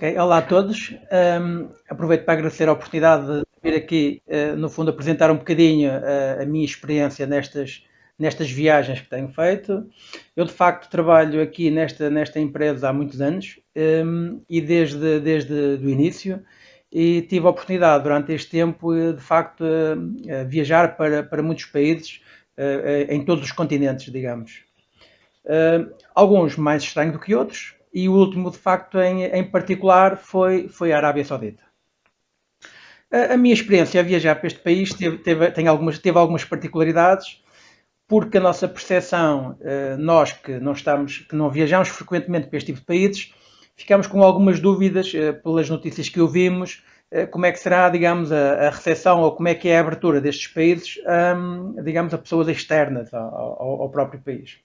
Ok, olá a todos. Aproveito para agradecer a oportunidade de vir aqui, no fundo, apresentar um bocadinho a minha experiência nestas viagens que tenho feito. Eu, de facto, trabalho aqui nesta empresa há muitos anos, e desde o início, e tive a oportunidade durante este tempo, de facto, viajar para muitos países, em todos os continentes, digamos. Alguns mais estranhos do que outros, e o último, de facto, em particular, foi a Arábia Saudita. A minha experiência a viajar para este país teve algumas particularidades, porque a nossa percepção, nós que não viajamos frequentemente para este tipo de países, ficamos com algumas dúvidas, pelas notícias que ouvimos, como é que será, digamos, a recepção ou como é que é a abertura destes países, digamos, a pessoas externas ao próprio país.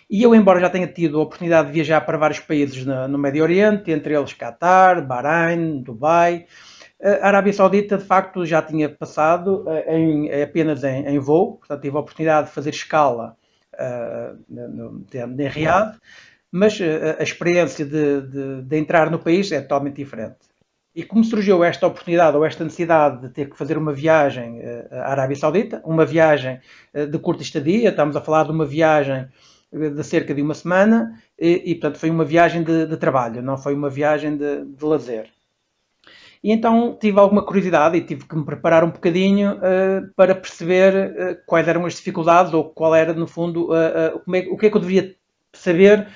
E eu, embora já tenha tido a oportunidade de viajar para vários países no Médio Oriente, entre eles Qatar, Bahrein, Dubai, a Arábia Saudita, de facto, já tinha passado apenas em voo, portanto, tive a oportunidade de fazer escala em Riad, mas a experiência de entrar no país é totalmente diferente. E como surgiu esta oportunidade ou esta necessidade de ter que fazer uma viagem à Arábia Saudita, uma viagem de curta estadia, estamos a falar de uma viagem de cerca de uma semana, portanto foi uma viagem de trabalho, não foi uma viagem de lazer. E então tive alguma curiosidade e tive que me preparar um bocadinho para perceber quais eram as dificuldades ou qual era, no fundo, o que é que eu devia saber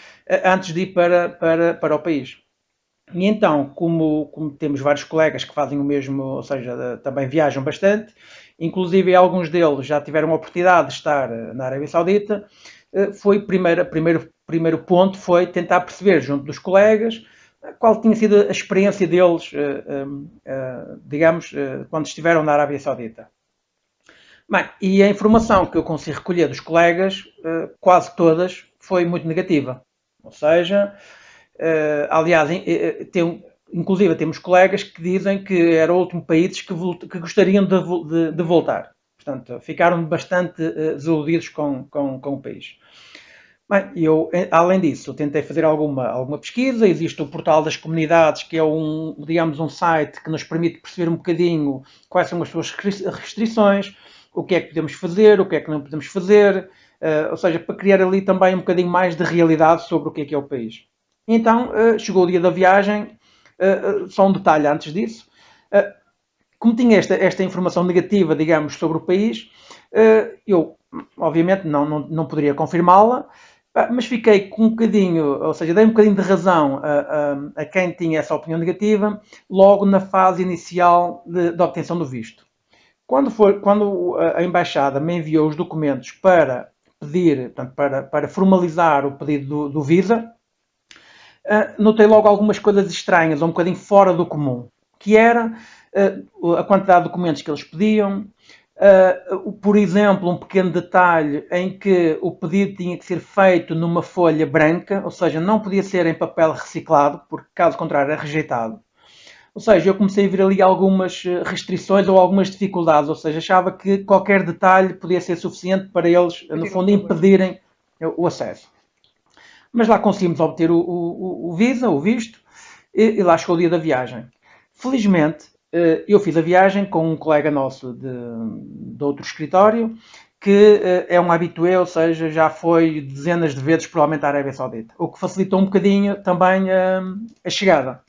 antes de ir para o país. E então, como temos vários colegas que fazem o mesmo, ou seja, também viajam bastante, inclusive alguns deles já tiveram a oportunidade de estar na Arábia Saudita, foi primeiro ponto foi tentar perceber junto dos colegas qual tinha sido a experiência deles, digamos, quando estiveram na Arábia Saudita. Bem, e a informação que eu consegui recolher dos colegas, quase todas, foi muito negativa. Ou seja, aliás, inclusive temos colegas que dizem que era o último país que gostariam de voltar. Portanto, ficaram bastante desiludidos com o país. Bem, eu, além disso, tentei fazer alguma pesquisa. Existe o Portal das Comunidades, que é digamos, um site que nos permite perceber um bocadinho quais são as suas restrições, o que é que podemos fazer, o que é que não podemos fazer, ou seja, para criar ali também um bocadinho mais de realidade sobre o que é o país. Então, chegou o dia da viagem, só um detalhe antes disso. Como tinha esta informação negativa, digamos, sobre o país, eu, obviamente, não poderia confirmá-la, mas fiquei com um bocadinho, ou seja, dei um bocadinho de razão a quem tinha essa opinião negativa, logo na fase inicial de obtenção do visto. Quando a Embaixada me enviou os documentos para pedir, portanto, para formalizar o pedido do visa, notei logo algumas coisas estranhas, um bocadinho fora do comum, que era a quantidade de documentos que eles pediam, por exemplo, um pequeno detalhe em que o pedido tinha que ser feito numa folha branca, ou seja, não podia ser em papel reciclado, porque caso contrário era rejeitado. Ou seja, eu comecei a ver ali algumas restrições ou algumas dificuldades, ou seja, achava que qualquer detalhe podia ser suficiente para eles, no fundo, impedirem o acesso. Mas lá conseguimos obter o visa, o visto, e lá chegou o dia da viagem. Felizmente, eu fiz a viagem com um colega nosso de outro escritório, que é um habitué, ou seja, já foi dezenas de vezes provavelmente à Arábia Saudita, o que facilitou um bocadinho também a chegada.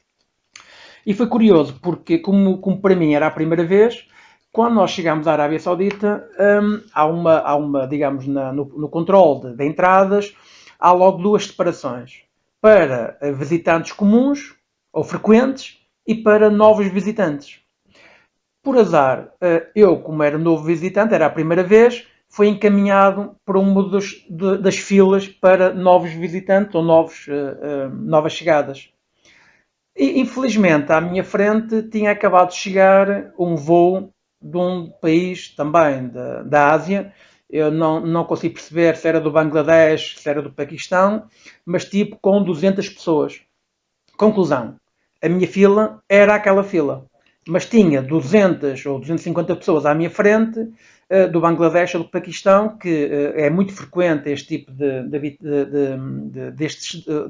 E foi curioso, porque como para mim era a primeira vez, quando nós chegamos à Arábia Saudita, há uma digamos, no controle de entradas, há logo duas separações. Para visitantes comuns ou frequentes e para novos visitantes. Por azar, eu, como era novo visitante, era a primeira vez, fui encaminhado para uma das filas para novos visitantes ou novas chegadas. E, infelizmente, à minha frente tinha acabado de chegar um voo de um país também da Ásia. Eu não consigo perceber se era do Bangladesh, se era do Paquistão, mas tipo com 200 pessoas. Conclusão, a minha fila era aquela fila. mas tinha 200 ou 250 pessoas à minha frente, do Bangladesh ou do Paquistão, que é muito frequente este tipo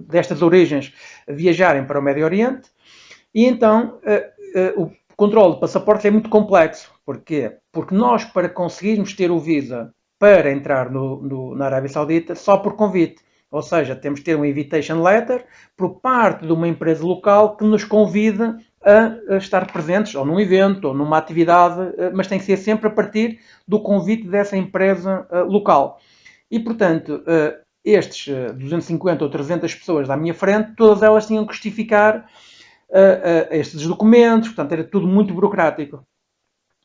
destas origens viajarem para o Médio Oriente, e então o controle de passaportes é muito complexo. Porquê? Porque nós, para conseguirmos ter o Visa para entrar na Arábia Saudita, só por convite. Ou seja, temos que ter um invitation letter por parte de uma empresa local que nos convida a estar presentes, ou num evento, ou numa atividade, mas tem que ser sempre a partir do convite dessa empresa local. E, portanto, estes 250 ou 300 pessoas à minha frente, todas elas tinham que justificar estes documentos, portanto, era tudo muito burocrático.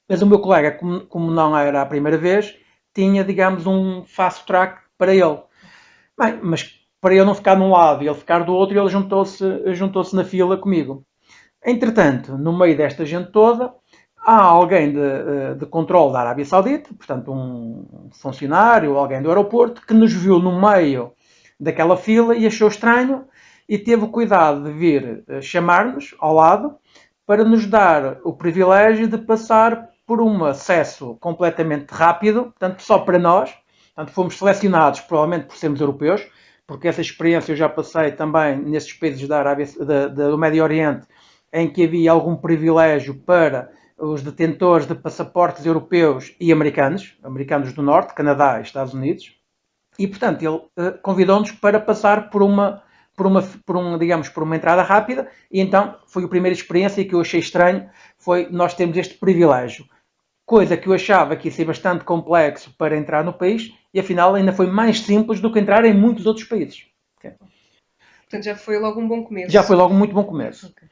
Mas o meu colega, como não era a primeira vez, tinha, digamos, um fast track para ele. Bem, mas para eu não ficar de um lado e ele ficar do outro, ele juntou-se na fila comigo. Entretanto, no meio desta gente toda, há alguém de controle da Arábia Saudita, portanto um funcionário, alguém do aeroporto, que nos viu no meio daquela fila e achou estranho e teve o cuidado de vir chamar-nos ao lado para nos dar o privilégio de passar por um acesso completamente rápido, portanto só para nós. Portanto, fomos selecionados, provavelmente por sermos europeus, porque essa experiência eu já passei também nesses países do Médio Oriente, em que havia algum privilégio para os detentores de passaportes europeus e americanos do Norte, Canadá e Estados Unidos, e portanto ele convidou-nos para passar por uma entrada rápida, e então foi a primeira experiência que eu achei estranho, foi nós termos este privilégio. Coisa que eu achava que ia ser bastante complexo para entrar no país, e afinal ainda foi mais simples do que entrar em muitos outros países. Okay. Portanto, já foi logo um bom começo. Já foi logo um muito bom começo. Okay.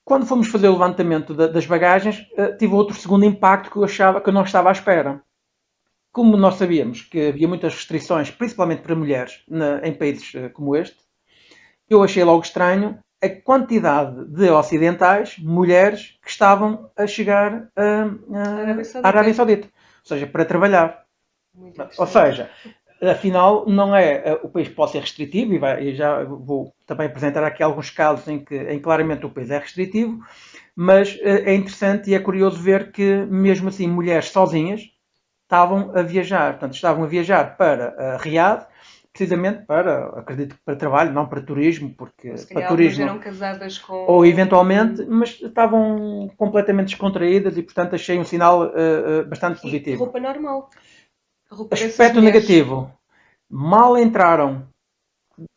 Quando fomos fazer o levantamento das bagagens, tive outro segundo impacto que eu achava que eu não estava à espera. Como nós sabíamos que havia muitas restrições, principalmente para mulheres, em países como este, eu achei logo estranho a quantidade de ocidentais, mulheres, que estavam a chegar à Arábia Saudita. Ou seja, para trabalhar. Ou seja, afinal, não é o país pode ser restritivo, e já vou também apresentar aqui alguns casos em que claramente o país é restritivo, mas é interessante e é curioso ver que, mesmo assim, mulheres sozinhas estavam a viajar. Portanto, estavam a viajar para Riad, precisamente acredito que para trabalho, não para turismo, porque para turismo eram casadas com... ou eventualmente, mas estavam completamente descontraídas e, portanto, achei um sinal bastante positivo. Roupa normal. Aspecto negativo. Mal entraram,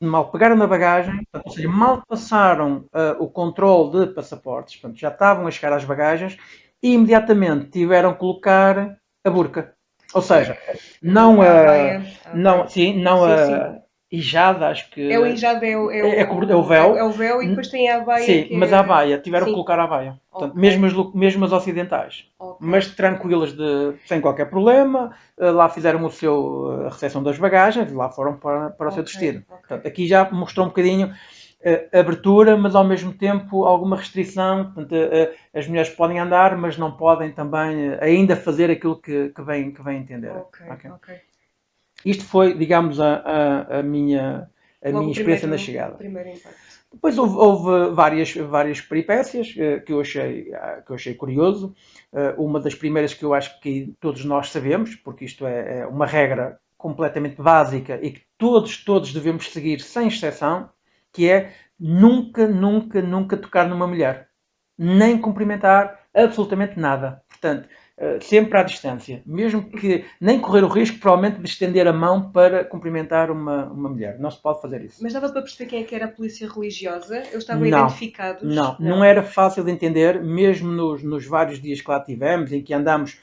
mal pegaram na bagagem, ou seja, mal passaram o controle de passaportes, portanto, já estavam a chegar às bagagens e imediatamente tiveram que colocar a burca. Ou seja, não a hijada, acho que... É o hijada, é o véu. É o véu e depois tem a abaia. Sim, mas a abaia, tiveram que colocar a abaia. Portanto, mesmo as ocidentais. Mas tranquilas, sem qualquer problema. Lá fizeram a recepção das bagagens e lá foram para o seu destino. Portanto, aqui já mostrou um bocadinho abertura, mas ao mesmo tempo alguma restrição. Portanto, as mulheres podem andar, mas não podem também ainda fazer aquilo que vem entender. Okay. Isto foi, digamos, a minha experiência na chegada. Depois houve várias peripécias que eu achei curioso. Uma das primeiras que eu acho que todos nós sabemos, porque isto é uma regra completamente básica e que todos devemos seguir sem exceção, que é nunca tocar numa mulher. Nem cumprimentar absolutamente nada. Portanto, sempre à distância. Mesmo que nem correr o risco, provavelmente, de estender a mão para cumprimentar uma mulher. Não se pode fazer isso. Mas dava para perceber quem é que era a polícia religiosa? Eles estavam identificados? Não era fácil de entender, mesmo nos vários dias que lá tivemos, em que andámos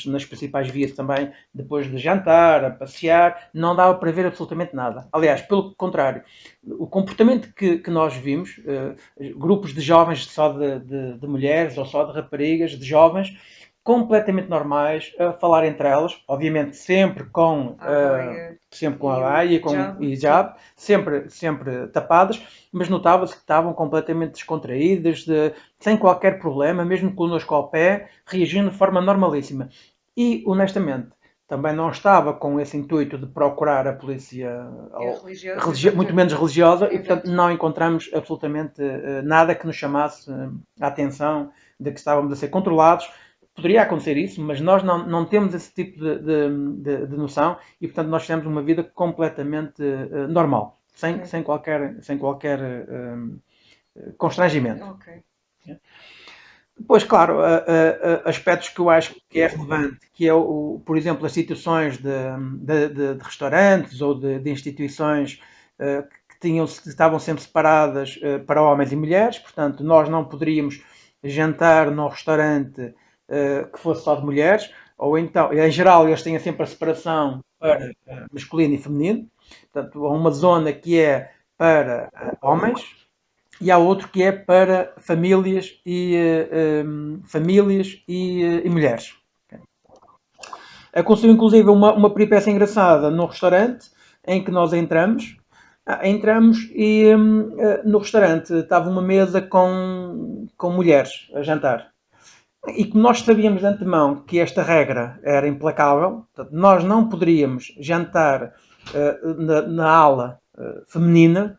nas principais vias também, depois de jantar, a passear, não dava para ver absolutamente nada. Aliás, pelo contrário, o comportamento que nós vimos, grupos de jovens só de mulheres ou só de raparigas, de jovens, completamente normais, a falar entre elas, obviamente sempre com a baia e com hijab, sempre tapadas, mas notava-se que estavam completamente descontraídas, sem qualquer problema, mesmo connosco ao pé, reagindo de forma normalíssima. E, honestamente, também não estava com esse intuito de procurar a polícia muito exatamente. menos religiosa e, Exato. portanto, não encontramos absolutamente nada que nos chamasse a atenção de que estávamos a ser controlados. Poderia acontecer isso, mas nós não temos esse tipo de noção e, portanto, nós temos uma vida completamente normal, sem qualquer constrangimento. Ok. Depois, claro, aspectos que eu acho que é relevante, que é, por exemplo, as situações de restaurantes ou de instituições que estavam sempre separadas para homens e mulheres, portanto, nós não poderíamos jantar num restaurante que fosse só de mulheres, ou então, em geral, eles têm sempre a separação para masculino e feminino, portanto, há uma zona que é para homens, e há outro que é para famílias e mulheres. Aconteceu inclusive uma peripécia engraçada no restaurante em que nós entramos e no restaurante estava uma mesa com mulheres a jantar. E como nós sabíamos de antemão que esta regra era implacável, portanto, nós não poderíamos jantar na ala feminina,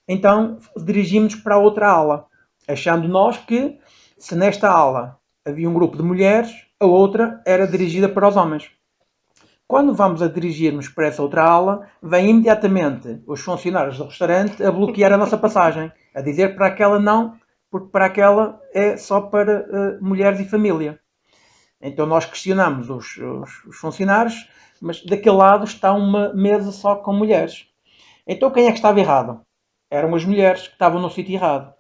então dirigimos para a outra ala, achando nós que se nesta ala havia um grupo de mulheres, a outra era dirigida para os homens. Quando vamos a dirigirmos para essa outra ala, vêm imediatamente os funcionários do restaurante a bloquear a nossa passagem, a dizer para aquela não, porque para aquela é só para mulheres e família. Então nós questionamos os funcionários, mas daquele lado está uma mesa só com mulheres. Então quem é que estava errado? Eram as mulheres que estavam no sítio errado.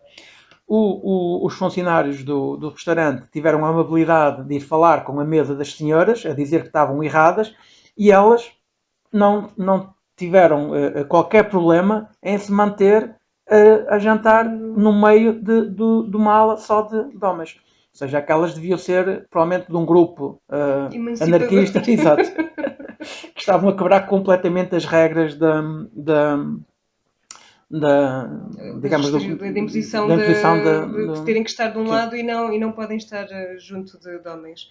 Os funcionários do restaurante tiveram a amabilidade de ir falar com a mesa das senhoras, a dizer que estavam erradas, e elas não tiveram qualquer problema em se manter a jantar no meio de uma ala só de homens. Ou seja, aquelas deviam ser provavelmente de um grupo anarquista, exato, que estavam a quebrar completamente as regras digamos, da imposição de terem que estar de um lado e não podem estar junto de homens.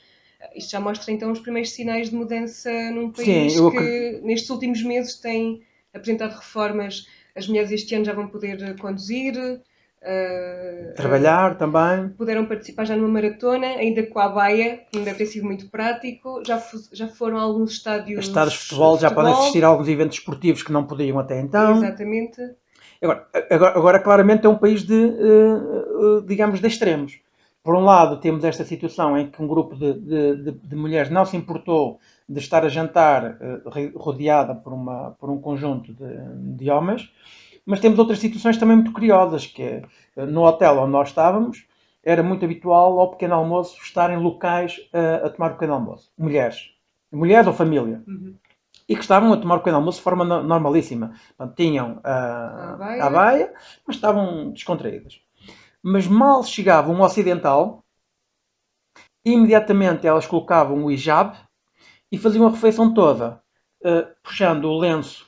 Isto já mostra então os primeiros sinais de mudança num país que nestes últimos meses tem apresentado reformas. As mulheres este ano já vão poder conduzir, trabalhar também. Puderam participar já numa maratona, ainda com a baia, que não deve ter sido muito prático. Já foram a alguns estádios de futebol, já podem assistir a alguns eventos esportivos que não podiam até então. Exatamente. Agora claramente é um país digamos, de extremos. Por um lado, temos esta situação em que um grupo de mulheres não se importou de estar a jantar rodeada por um conjunto de homens, mas temos outras situações também muito curiosas, que é, no hotel onde nós estávamos, era muito habitual ao pequeno almoço estar em locais a tomar o pequeno almoço. Mulheres ou família. Uhum. E que estavam a tomar o pequeno almoço de forma normalíssima. Portanto, tinham a baia, mas estavam descontraídas. Mas mal chegava um ocidental, imediatamente elas colocavam o hijab e faziam a refeição toda, puxando o lenço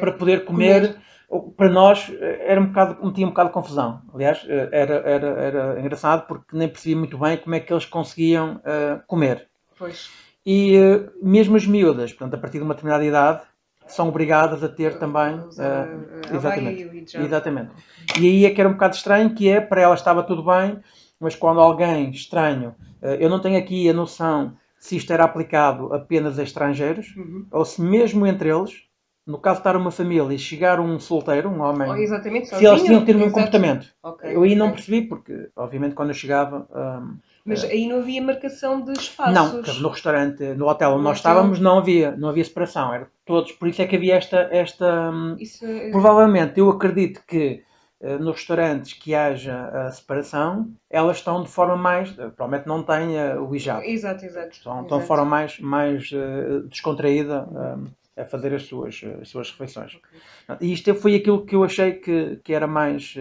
para poder comer. Para nós metia um bocado de confusão. Aliás, era engraçado porque nem percebia muito bem como é que eles conseguiam comer. Pois. E mesmo as miúdas, portanto, a partir de uma determinada idade, são obrigadas a ter também. Exatamente. E aí é que era um bocado estranho, que é, para ela estava tudo bem, mas quando alguém estranho, eu não tenho aqui a noção se isto era aplicado apenas a estrangeiros, ou se mesmo entre eles, no caso de estar uma família e chegar um solteiro, um homem, se eles tinham que ter o mesmo comportamento. Eu aí não percebi, porque obviamente quando eu chegava... Mas aí não havia marcação de espaços? Não, porque no restaurante, no hotel onde nós estávamos, não havia separação, era todos, por isso é que havia esta provavelmente, eu acredito que nos restaurantes que haja a separação, elas estão de forma mais, provavelmente não têm o hijab. Exato. Estão de forma mais descontraída a fazer as suas refeições. E isto foi aquilo que eu achei que era mais,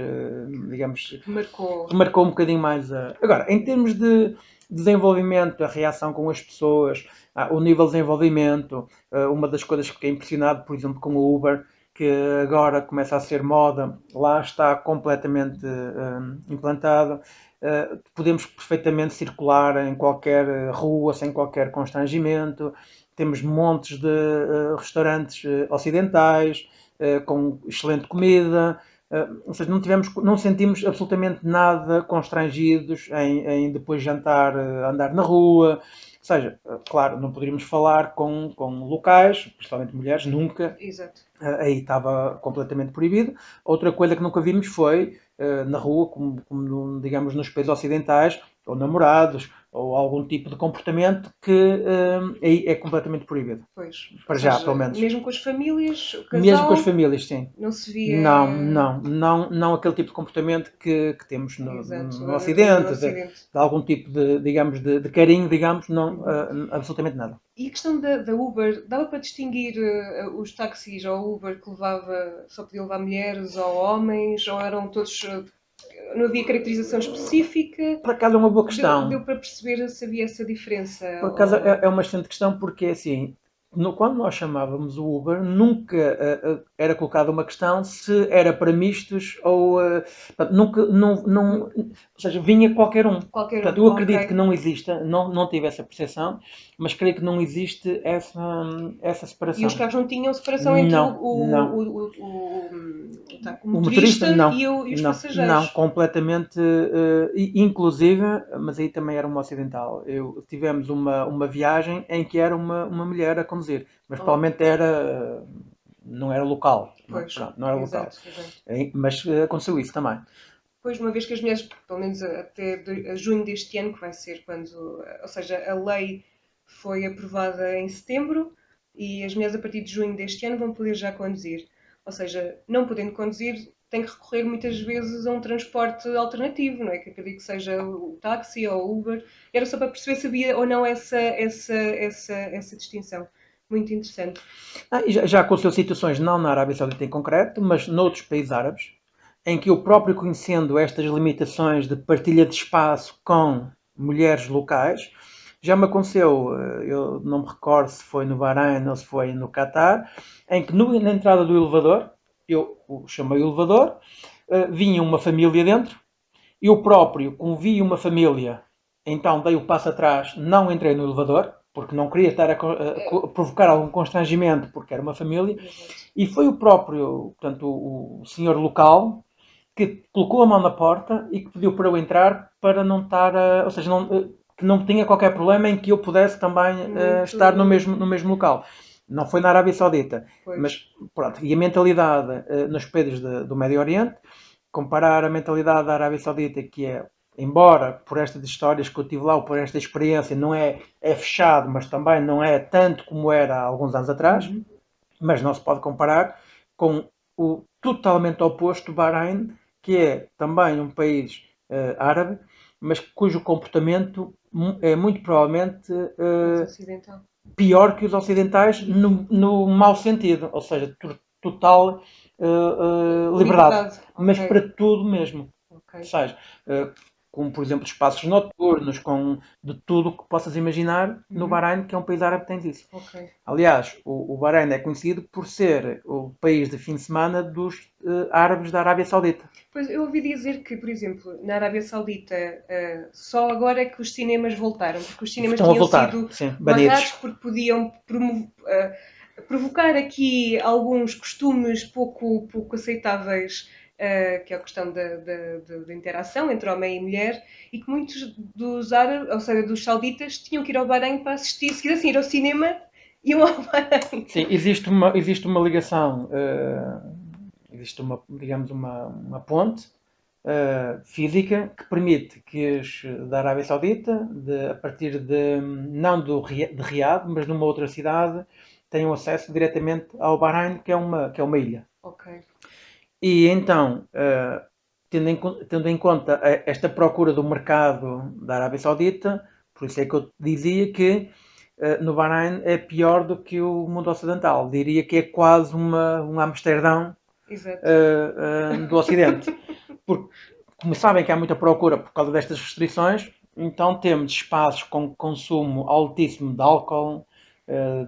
digamos, que marcou um bocadinho mais. Agora, em termos de desenvolvimento, a reação com as pessoas, o nível de desenvolvimento, uma das coisas que fiquei impressionado, por exemplo, com o Uber, que agora começa a ser moda, lá está completamente implantado. Podemos perfeitamente circular em qualquer rua sem qualquer constrangimento. temos montes de restaurantes ocidentais, com excelente comida, ou seja, não sentimos absolutamente nada constrangidos em depois jantar, andar na rua. Ou seja, claro, não poderíamos falar com locais, principalmente mulheres, nunca. Exato. Aí estava completamente proibido. Outra coisa que nunca vimos foi na rua, como digamos nos países ocidentais, ou namorados, ou algum tipo de comportamento que aí é completamente proibido. Pois. Para já, pelo menos. Mesmo com as famílias, o casal, mesmo com as famílias, sim. Não se via... Não aquele tipo de comportamento que temos no Ocidente. De algum tipo de, digamos, de carinho, digamos, não, absolutamente nada. E a questão da Uber, dava para distinguir os táxis ou Uber que só podia levar mulheres ou homens, ou eram todos... não havia caracterização específica? Por acaso é uma boa questão. Deu para perceber se havia essa diferença? Por acaso é uma excelente questão, porque assim, quando nós chamávamos o Uber, nunca era colocada uma questão se era para mistos ou... nunca, ou seja, vinha qualquer um. Portanto, eu acredito que não exista, não tive essa percepção, mas creio que não existe essa separação. E os carros não tinham separação entre o motorista e os passageiros? Não, completamente, inclusive, mas aí também era uma ocidental. Tivemos uma viagem em que era uma mulher a conduzir, mas provavelmente não era local. Pois, não era local. Mas aconteceu isso também. Pois, uma vez que as mulheres, pelo menos até junho deste ano, que vai ser quando, ou seja, a lei foi aprovada em setembro e as mulheres a partir de junho deste ano vão poder já conduzir. Ou seja, não podendo conduzir, tem que recorrer muitas vezes a um transporte alternativo, não é? Que acredito que seja o táxi ou o Uber. Era só para perceber se havia ou não essa distinção. Muito interessante. Já aconteceu situações, não na Arábia Saudita em concreto, mas noutros países árabes, em que eu próprio conhecendo estas limitações de partilha de espaço com mulheres locais, já me aconteceu, eu não me recordo se foi no Bahrein ou se foi no Catar, em que na entrada do elevador, eu chamei o elevador, vinha uma família dentro, eu próprio, como vi uma família, então dei o passo atrás, não entrei no elevador, porque não queria estar a provocar algum constrangimento, porque era uma família, e foi o próprio, portanto, o senhor local, que colocou a mão na porta e que pediu para eu entrar para não estar, ou seja, que não tinha qualquer problema em que eu pudesse também estar no mesmo local. Não foi na Arábia Saudita, mas pronto, e a mentalidade nos países do Médio Oriente, comparar a mentalidade da Arábia Saudita, que é, embora por estas histórias que eu tive lá, ou por esta experiência, não é fechado, mas também não é tanto como era há alguns anos atrás, mas não se pode comparar com o totalmente oposto Bahrein, que é também um país árabe, mas cujo comportamento é muito provavelmente pior que os ocidentais no mau sentido, ou seja, total liberdade, mas para tudo mesmo. Ou seja, como por exemplo espaços noturnos, de tudo o que possas imaginar no Bahrein, que é um país árabe que tem isso. Aliás, o Bahrein é conhecido por ser o país de fim de semana dos árabes da Arábia Saudita. Pois, eu ouvi dizer que, por exemplo, na Arábia Saudita só agora é que os cinemas voltaram, porque os cinemas tinham sido barrados porque podiam provocar aqui alguns costumes pouco aceitáveis, que é a questão da interação entre homem e mulher, e que muitos dos árabes, ou seja, dos sauditas, tinham que ir ao Bahrein para assistir, se quisessem ir ao cinema, iam ao Bahrein. Sim, existe uma ligação, existe digamos uma ponte física que permite que os da Arábia Saudita, a partir não de Riad, mas numa outra cidade, tenham acesso diretamente ao Bahrein, que é uma ilha. E então, tendo em conta esta procura do mercado da Arábia Saudita, por isso é que eu dizia que no Bahrein é pior do que o mundo ocidental. Diria que é quase um Amsterdão do Ocidente. Porque, como sabem que há muita procura por causa destas restrições, então temos espaços com consumo altíssimo de álcool,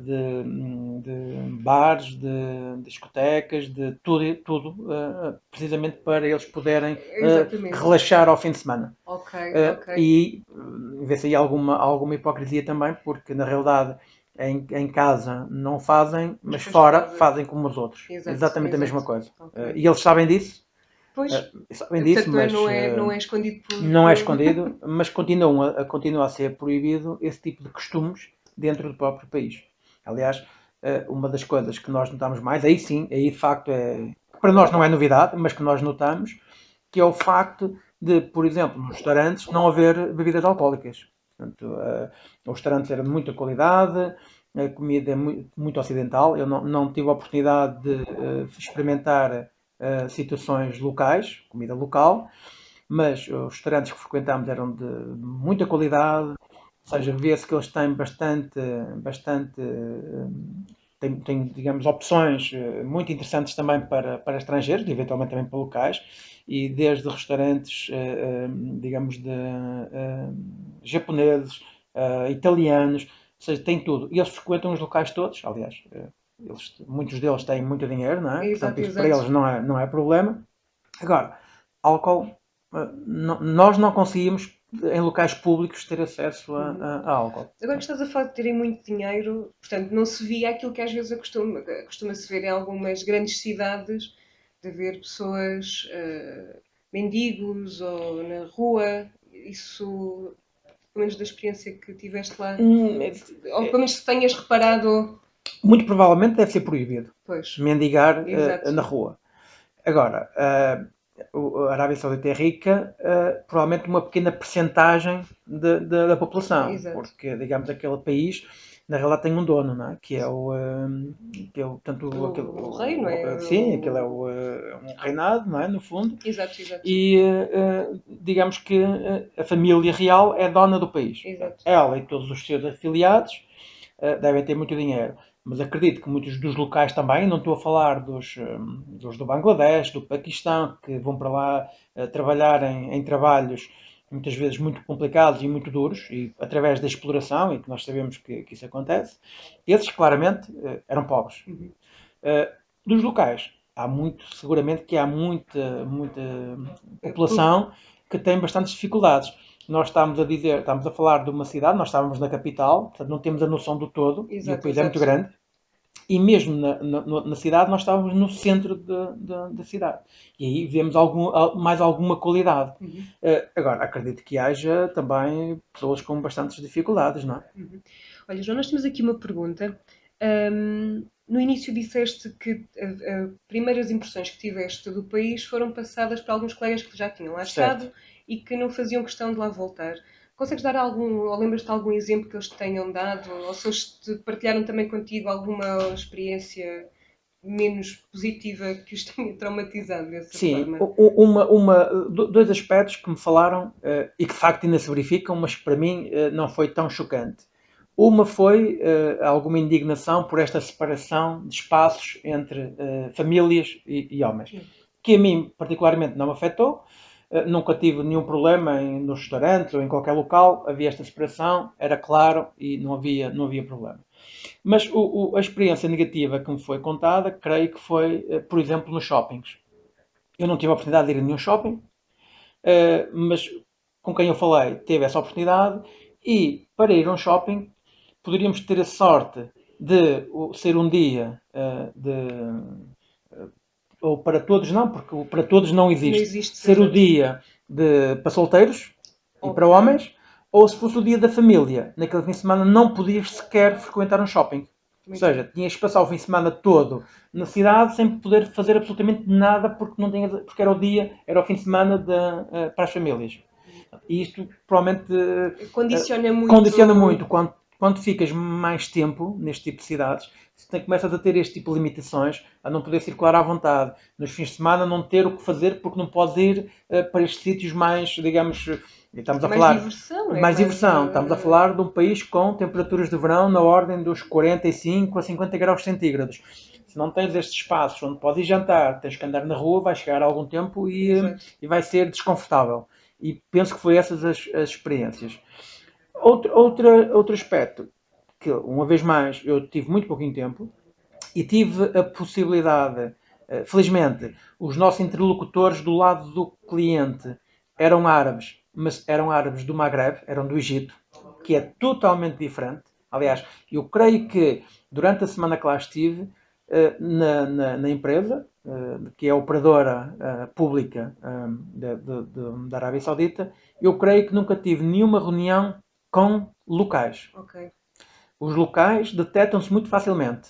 de bares, de discotecas, de tudo precisamente para eles poderem relaxar ao fim de semana. E vê-se aí alguma hipocrisia também, porque na realidade em casa não fazem, mas fora fazem como os outros. Exatamente a mesma coisa. Okay. E eles sabem disso. Pois, sabem disso, mas não é escondido não é escondido, mas continua a ser proibido esse tipo de costumes dentro do próprio país. Aliás, uma das coisas que nós notamos mais, aí sim, aí de facto para nós não é novidade, mas que nós notamos, que é o facto de, por exemplo, nos restaurantes não haver bebidas alcoólicas. Portanto, os restaurantes eram de muita qualidade, a comida é muito ocidental. Eu não tive a oportunidade de experimentar situações locais, comida local, mas os restaurantes que frequentámos eram de muita qualidade, ou seja, vê-se que eles têm bastante tem, digamos, opções muito interessantes também para estrangeiros, eventualmente também para locais, e desde restaurantes, digamos, de japoneses, italianos, ou seja, tem tudo. E eles frequentam os locais todos, aliás, muitos deles têm muito dinheiro, não é? Exato, portanto, isso para eles não é problema. Agora, álcool, nós não conseguimos em locais públicos ter acesso a álcool. Agora que estás a falar de terem muito dinheiro, portanto, não se via aquilo que às vezes costuma-se ver em algumas grandes cidades, de ver pessoas, mendigos ou na rua. Isso, pelo menos da experiência que tiveste lá, ou pelo menos se tenhas reparado. Muito provavelmente deve ser proibido mendigar na rua. Agora, a Arábia Saudita é rica, provavelmente uma pequena percentagem da população, porque, digamos, aquele país, na realidade, tem um dono, não é? Que é o rei, não é? Sim, aquele é um reinado, não é? No fundo. Exato. E, digamos que a família real é dona do país. Exato. Ela e todos os seus afiliados devem ter muito dinheiro. Mas acredito que muitos dos locais também, não estou a falar dos do Bangladesh, do Paquistão, que vão para lá trabalhar em trabalhos muitas vezes muito complicados e muito duros, e através da exploração, e que nós sabemos que isso acontece, esses claramente eram pobres. Uhum. Dos locais, seguramente que há muita população que tem bastantes dificuldades. Nós estamos a falar de uma cidade, nós estávamos na capital, portanto não temos a noção do todo, e o país é muito grande. E mesmo na cidade, nós estávamos no centro da cidade. E aí vemos mais alguma qualidade. Uhum. Agora, acredito que haja também pessoas com bastantes dificuldades, não é? Uhum. Olha, João, nós temos aqui uma pergunta. No início disseste que as primeiras impressões que tiveste do país foram passadas por alguns colegas que já tinham lá estado e que não faziam questão de lá voltar. Consegues dar ou lembras-te de algum exemplo que eles te tenham dado? Ou se eles te partilharam também contigo alguma experiência menos positiva que os tenha traumatizado dessa forma? Sim, dois aspectos que me falaram e que de facto ainda se verificam, mas que para mim não foi tão chocante. Uma foi alguma indignação por esta separação de espaços entre famílias e homens, que a mim particularmente não me afetou. Nunca tive nenhum problema nos restaurantes ou em qualquer local, havia esta separação, era claro e não havia problema. Mas a experiência negativa que me foi contada, creio que foi, por exemplo, nos shoppings. Eu não tive a oportunidade de ir a nenhum shopping, mas com quem eu falei teve essa oportunidade e para ir a um shopping poderíamos ter a sorte de ser um dia ou para todos não, porque para todos não existe ser o dia para solteiros e para homens, ou se fosse o dia da família. Naquele fim de semana não podias sequer frequentar um shopping. Ou seja, tinhas que passar o fim de semana todo na cidade sem poder fazer absolutamente nada porque era o fim de semana para as famílias. E isto provavelmente condiciona muito quando ficas mais tempo neste tipo de cidades. Começas a ter este tipo de limitações, a não poder circular à vontade. Nos fins de semana não ter o que fazer porque não podes ir para estes sítios mais, digamos, estamos a falar mais diversão. Estamos a falar de um país com temperaturas de verão na ordem dos 45 a 50 graus centígrados. Se não tens estes espaços onde podes ir jantar, tens que andar na rua, vai chegar a algum tempo e vai ser desconfortável. E penso que foi essas as experiências. Outro aspecto, que uma vez mais eu tive muito pouquinho tempo e tive a possibilidade, felizmente, os nossos interlocutores do lado do cliente eram árabes, mas eram árabes do Maghreb, eram do Egito, que é totalmente diferente. Aliás, eu creio que durante a semana que lá estive, na empresa, que é a operadora pública da Arábia Saudita, eu creio que nunca tive nenhuma reunião com locais. Ok. Os locais detectam-se muito facilmente,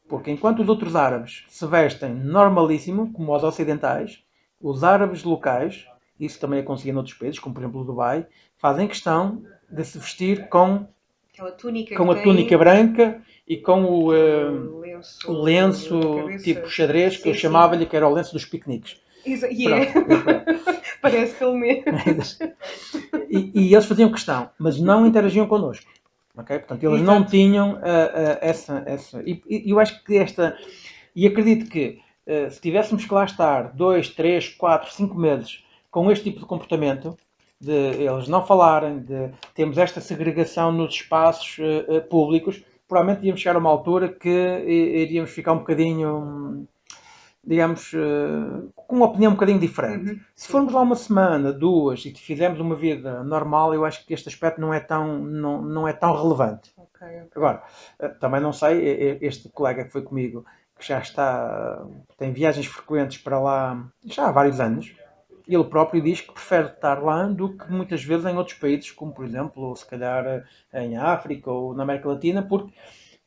porque enquanto os outros árabes se vestem normalíssimo, como os ocidentais, os árabes locais, isso também acontecia noutros países, como por exemplo o Dubai, fazem questão de se vestir com aquela túnica com a túnica branca e com o lenço tipo xadrez, que eu chamava-lhe que era o lenço dos piqueniques. Parece pelo menos. E eles faziam questão, mas não interagiam connosco. Okay? Portanto, eles não tinham essa. E eu acho que esta. E acredito que se tivéssemos que lá estar 2, 3, 4, 5 meses com este tipo de comportamento, de eles não falarem, de termos esta segregação nos espaços públicos, provavelmente íamos chegar a uma altura que iríamos ficar um bocadinho, digamos, com uma opinião um bocadinho diferente. Se formos lá uma semana, 2 e fizermos uma vida normal, eu acho que este aspecto não é tão relevante. Okay. Agora, também não sei, este colega que foi comigo, que já tem viagens frequentes para lá já há vários anos, ele próprio diz que prefere estar lá do que muitas vezes em outros países, como por exemplo, se calhar em África ou na América Latina, porque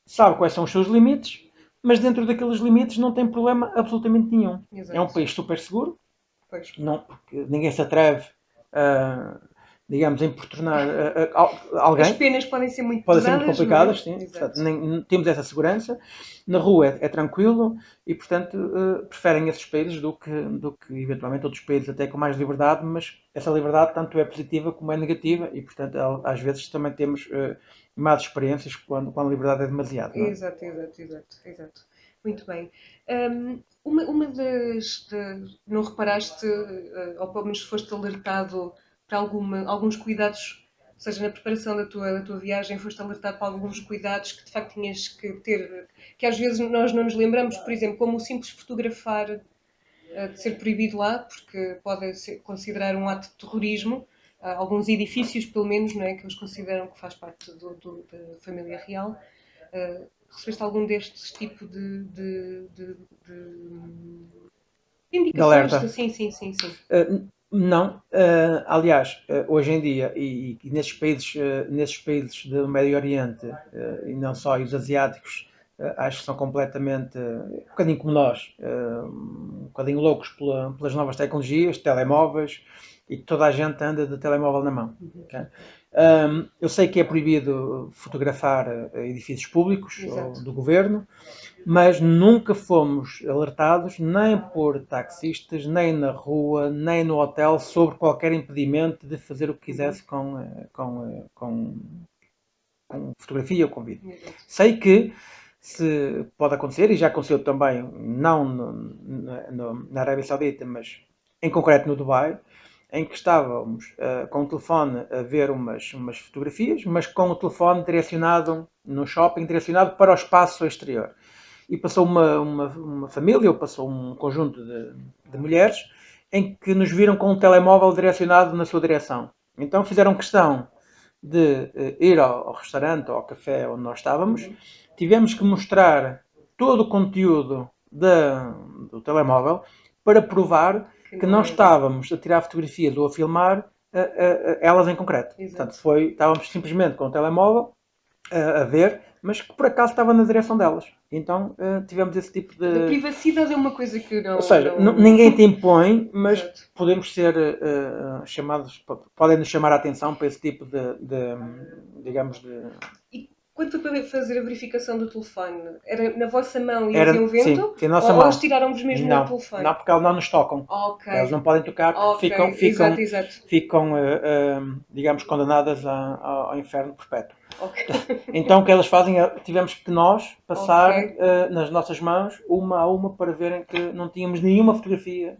sabe quais são os seus limites, mas dentro daqueles limites não tem problema absolutamente nenhum. Exato. É um país super seguro, pois. Não, porque ninguém se atreve a, digamos, a importunar alguém. As penas podem ser muito pesadas, ser muito complicadas, sim. Portanto, temos essa segurança. Na rua é tranquilo e, portanto, preferem esses países do que eventualmente outros países até com mais liberdade, mas essa liberdade tanto é positiva como é negativa e, portanto, às vezes também temos más experiências quando a liberdade é demasiado. Não é? Exato. Muito bem. Uma das... não reparaste, ou pelo menos foste alertado para alguns cuidados, ou seja, na preparação da tua viagem, foste alertado para alguns cuidados que de facto tinhas que ter, que às vezes nós não nos lembramos, por exemplo, como o simples fotografar de ser proibido lá, porque pode considerar um ato de terrorismo. Alguns edifícios, pelo menos, não é, que eles consideram que faz parte da família real. Recebeste algum destes tipos de indicações? De alerta. Sim. Não. Aliás, hoje em dia, e nesses países do Médio Oriente, e não só, e os asiáticos, acho que são completamente, um bocadinho como nós, um bocadinho loucos pelas novas tecnologias, telemóveis, e toda a gente anda de telemóvel na mão. Okay? Eu sei que é proibido fotografar edifícios públicos ou do governo, mas nunca fomos alertados nem por taxistas, nem na rua, nem no hotel sobre qualquer impedimento de fazer o que quisesse com fotografia ou com vídeo. Sei que se pode acontecer, e já aconteceu também, não na Arábia Saudita, mas em concreto no Dubai, em que estávamos com o telefone a ver umas fotografias, mas com o telefone direcionado no shopping, direcionado para o espaço exterior. E passou uma família, ou passou um conjunto de mulheres, em que nos viram com um telemóvel direcionado na sua direção. Então fizeram questão de ir ao restaurante ou ao café onde nós estávamos. Tivemos que mostrar todo o conteúdo do telemóvel para provar que nós estávamos a tirar fotografias ou a filmar elas em concreto. Portanto, estávamos simplesmente com o telemóvel a ver, mas que por acaso estava na direção delas. Então tivemos esse tipo de... A privacidade é uma coisa que não... Ou seja, ninguém te impõe, mas podemos ser chamados... Podem-nos chamar a atenção para esse tipo digamos, de... E quando foi para fazer a verificação do telefone, era na vossa mão e eles iam vendo? Sim, nossa mão. Ou eles tiraram-vos mesmo o telefone? Não, porque eles não nos tocam. Okay. Eles não podem tocar, ficam digamos, condenadas ao inferno perpétuo. Okay. Então o que elas fazem é, tivemos que nós passar nas nossas mãos, uma a uma, para verem que não tínhamos nenhuma fotografia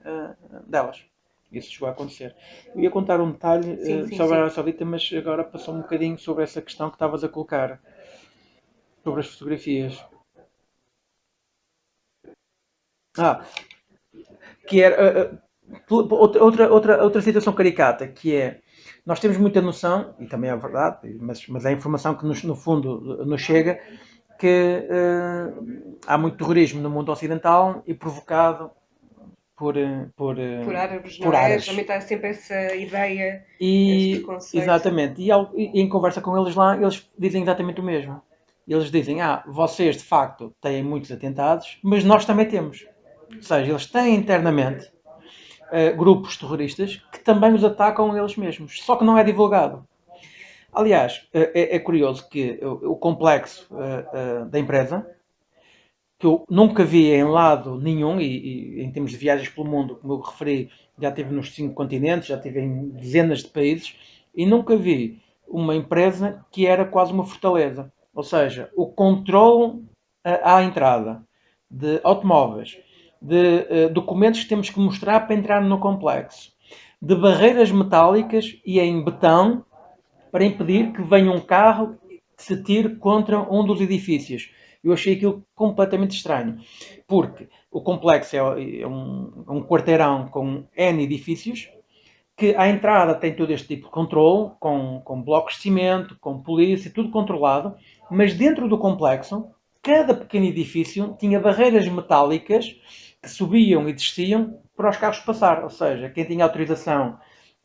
delas. Isso chegou a acontecer. Eu ia contar um detalhe sobre a Arábia Saudita, mas agora passou um bocadinho sobre essa questão que estavas a colocar. Sobre as fotografias. Que era... outra situação caricata, que é, nós temos muita noção, e também é verdade, mas é a informação que no fundo nos chega, que há muito terrorismo no mundo ocidental e provocado por árabes, por não é? árabes. Também está sempre essa ideia, esse preconceito. Exatamente. E em conversa com eles lá, eles dizem exatamente o mesmo. Eles dizem, vocês de facto têm muitos atentados, mas nós também temos. Ou seja, eles têm internamente grupos terroristas que também os atacam eles mesmos, só que não é divulgado. Aliás, é curioso que o complexo da empresa, que eu nunca vi em lado nenhum, e em termos de viagens pelo mundo, como eu referi, já estive nos 5 continentes, já estive em dezenas de países, e nunca vi uma empresa que era quase uma fortaleza. Ou seja, o controle à entrada de automóveis, de documentos que temos que mostrar para entrar no complexo, de barreiras metálicas e em betão para impedir que venha um carro que se tire contra um dos edifícios. Eu achei aquilo completamente estranho, porque o complexo é um quarteirão com N edifícios, que à entrada tem todo este tipo de controle, com blocos de cimento, com polícia, tudo controlado, mas dentro do complexo, cada pequeno edifício tinha barreiras metálicas que subiam e desciam para os carros passar. Ou seja, quem tinha autorização,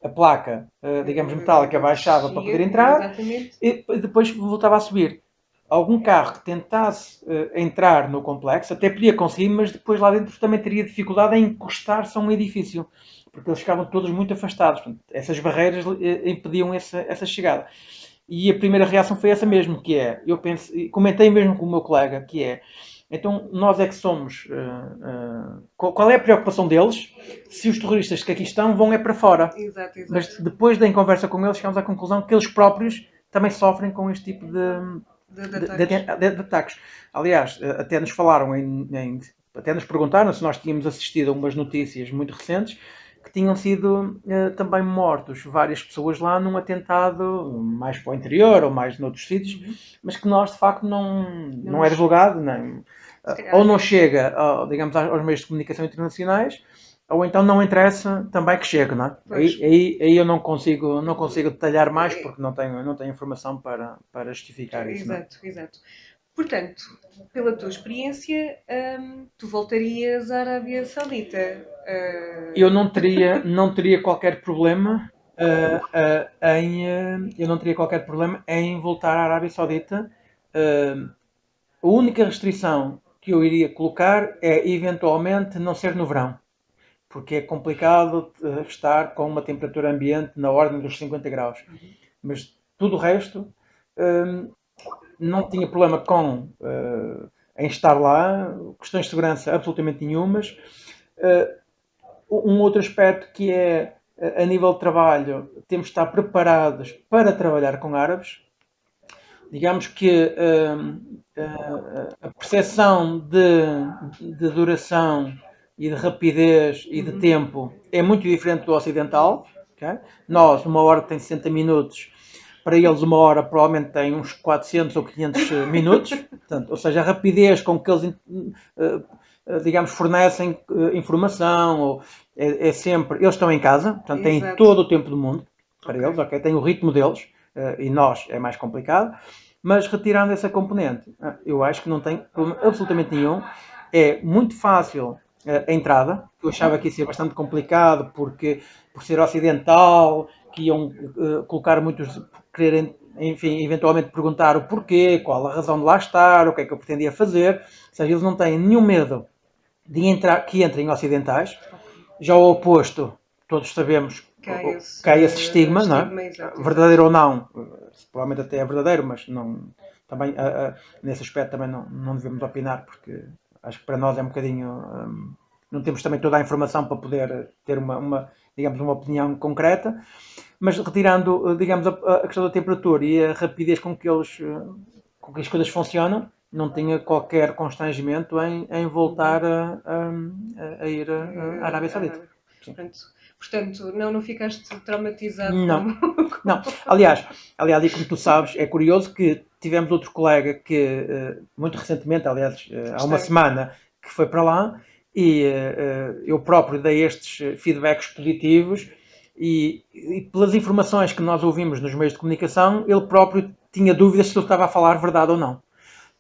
a placa, digamos, metálica, baixava para poder entrar. Exatamente. E depois voltava a subir. Algum carro que tentasse entrar no complexo até podia conseguir, mas depois lá dentro também teria dificuldade em encostar-se a um edifício, porque eles ficavam todos muito afastados. Portanto, essas barreiras impediam essa chegada. E a primeira reação foi essa mesmo, que é, eu pensei, comentei mesmo com o meu colega, que é, então nós é que somos, qual é a preocupação deles se os terroristas que aqui estão vão para fora? Exato. Mas depois da conversa com eles, chegamos à conclusão que eles próprios também sofrem com este tipo de ataques. Aliás, até nos falaram, até nos perguntaram se nós tínhamos assistido a umas notícias muito recentes que tinham sido também mortos várias pessoas lá num atentado mais para o interior ou mais noutros sítios, mas que nós de facto não é divulgado, ou não chega, digamos, aos meios de comunicação internacionais, ou então não interessa também que chegue, não é? Aí eu não consigo detalhar mais porque não tenho informação para justificar isso. Exato. Portanto, pela tua experiência, tu voltarias à Arábia Saudita? Eu não teria qualquer problema em voltar à Arábia Saudita. A única restrição que eu iria colocar é eventualmente não ser no verão, porque é complicado estar com uma temperatura ambiente na ordem dos 50 graus. Mas tudo o resto, não tinha problema em estar lá, questões de segurança absolutamente nenhumas. Um outro aspecto que é, a nível de trabalho, temos de estar preparados para trabalhar com árabes. Digamos que a percepção de duração e de rapidez e de tempo é muito diferente do ocidental. Okay? Nós, uma hora tem 60 minutos, para eles uma hora provavelmente tem uns 400 ou 500 minutos. Portanto, ou seja, a rapidez com que eles, digamos, fornecem informação, é sempre... Eles estão em casa, portanto têm todo o tempo do mundo para eles, okay? Têm o ritmo deles, e nós é mais complicado. Mas retirando essa componente, eu acho que não tem problema absolutamente nenhum. É muito fácil a entrada. Eu achava que ia ser bastante complicado porque, por ser ocidental, que iam colocar muitos, quererem, enfim, eventualmente perguntar o porquê, qual a razão de lá estar, o que é que eu pretendia fazer. Ou seja, eles não têm nenhum medo de que entrem ocidentais. Já o oposto, todos sabemos que há esse estigma, não é? Verdadeiro ou não, provavelmente até é verdadeiro, mas também, nesse aspecto também não devemos opinar, porque acho que para nós é um bocadinho... não temos também toda a informação para poder ter digamos, uma opinião concreta, mas retirando, digamos, a questão da temperatura e a rapidez com que as coisas funcionam, não tinha qualquer constrangimento em voltar a ir à Arábia Saudita. Portanto, não ficaste traumatizado? Não. Aliás, e como tu sabes, é curioso que tivemos outro colega que, muito recentemente, aliás, há uma semana, que foi para lá E eu próprio dei estes feedbacks positivos e pelas informações que nós ouvimos nos meios de comunicação, ele próprio tinha dúvidas se ele estava a falar verdade ou não.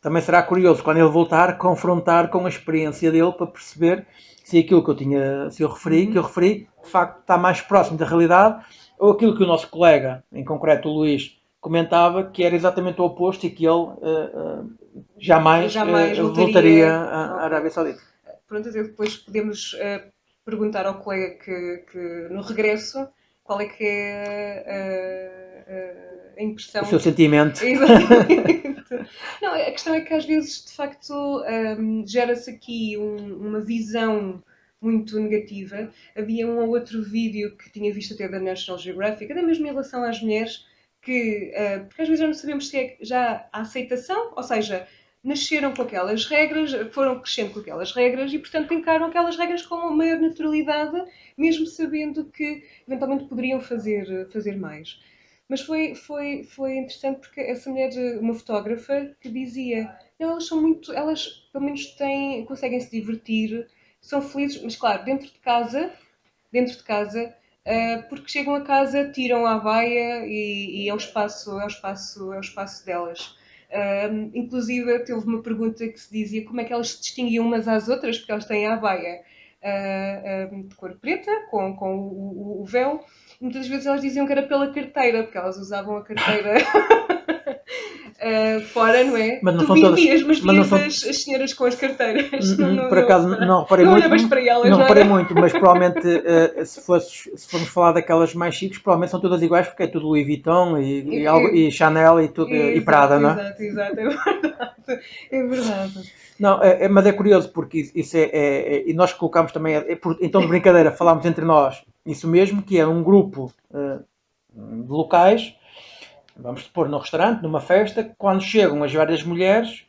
Também será curioso, quando ele voltar, confrontar com a experiência dele para perceber se aquilo que eu referi, de facto está mais próximo da realidade, ou aquilo que o nosso colega, em concreto o Luís, comentava, que era exatamente o oposto e que ele jamais voltaria à Arábia Saudita. Pronto, depois podemos perguntar ao colega que no regresso qual é que é a impressão. O seu sentimento. Exatamente. Não, a questão é que às vezes, de facto, gera-se aqui uma visão muito negativa. Havia um ou outro vídeo que tinha visto até da National Geographic, até mesmo em relação às mulheres, porque às vezes já não sabemos se é já a aceitação, ou seja, nasceram com aquelas regras, foram crescendo com aquelas regras e, portanto, encaram aquelas regras com uma maior naturalidade, mesmo sabendo que eventualmente poderiam fazer mais. Mas foi interessante porque essa mulher, uma fotógrafa, que dizia: não, elas são muito, elas pelo menos conseguem se divertir, são felizes, mas claro, dentro de casa, porque chegam a casa, tiram a baia e é o espaço delas. Inclusive, teve uma pergunta que se dizia como é que elas se distinguiam umas às outras, porque elas têm a baia de cor preta, com o véu. E muitas vezes elas diziam que era pela carteira, porque elas usavam a carteira fora, não é? Mas não tu vias as senhoras com as carteiras. Por acaso não reparei muito. Para elas, não reparei muito, mas provavelmente se formos falar daquelas mais chiques, provavelmente são todas iguais, porque é tudo Louis Vuitton e Chanel e, tudo, e Prada, não é? Exato, é verdade. É verdade. Não, mas é curioso porque isso e nós colocamos também, então de brincadeira, falámos entre nós isso mesmo, que é um grupo de locais, vamos supor, no restaurante, numa festa, quando chegam as várias mulheres,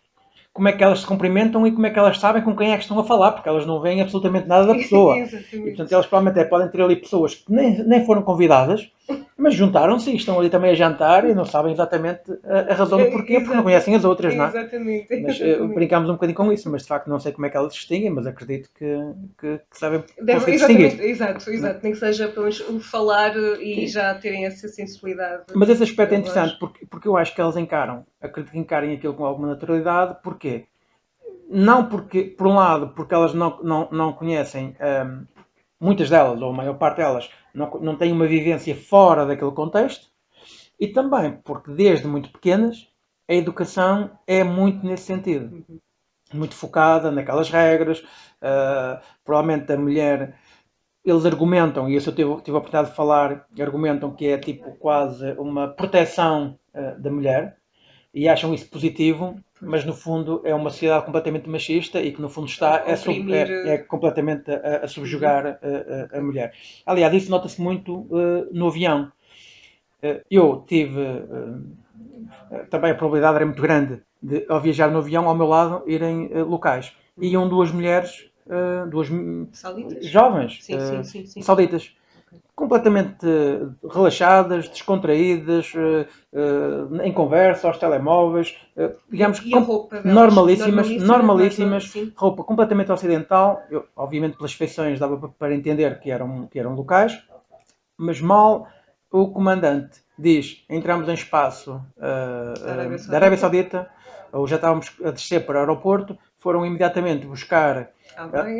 como é que elas se cumprimentam e como é que elas sabem com quem é que estão a falar, porque elas não veem absolutamente nada da pessoa. E, portanto, elas provavelmente podem ter ali pessoas que nem foram convidadas, mas juntaram-se e estão ali também a jantar e não sabem exatamente a razão do porquê, porque não conhecem as outras, não é? Exatamente. Mas brincámos um bocadinho com isso, mas de facto não sei como é que elas distinguem, mas acredito que sabem distinguir. Exato. Nem que seja pelo menos o falar e já terem essa sensibilidade. Mas esse aspecto é interessante, porque eu acho que elas acredito que encarem aquilo com alguma naturalidade. Porquê? Não porque, por um lado, porque elas não conhecem, muitas delas, ou a maior parte delas, não têm uma vivência fora daquele contexto, e também porque desde muito pequenas a educação é muito nesse sentido. Muito focada naquelas regras. Provavelmente a mulher, eles argumentam, e isso eu tive a oportunidade de falar, argumentam que é tipo quase uma proteção da mulher, e acham isso positivo, mas no fundo é uma sociedade completamente machista e que no fundo está completamente a subjugar a mulher. Aliás, isso nota-se muito no avião. Eu tive também a probabilidade era muito grande de, ao viajar no avião, ao meu lado, irem locais. Iam duas mulheres, duas jovens, sauditas, completamente relaxadas, descontraídas, em conversa, aos telemóveis, digamos que normalíssimas, roupa completamente ocidental. Eu, obviamente pelas feições dava para entender que eram locais, mas mal o comandante diz: entramos em espaço da Arábia Saudita, ou já estávamos a descer para o aeroporto, foram imediatamente buscar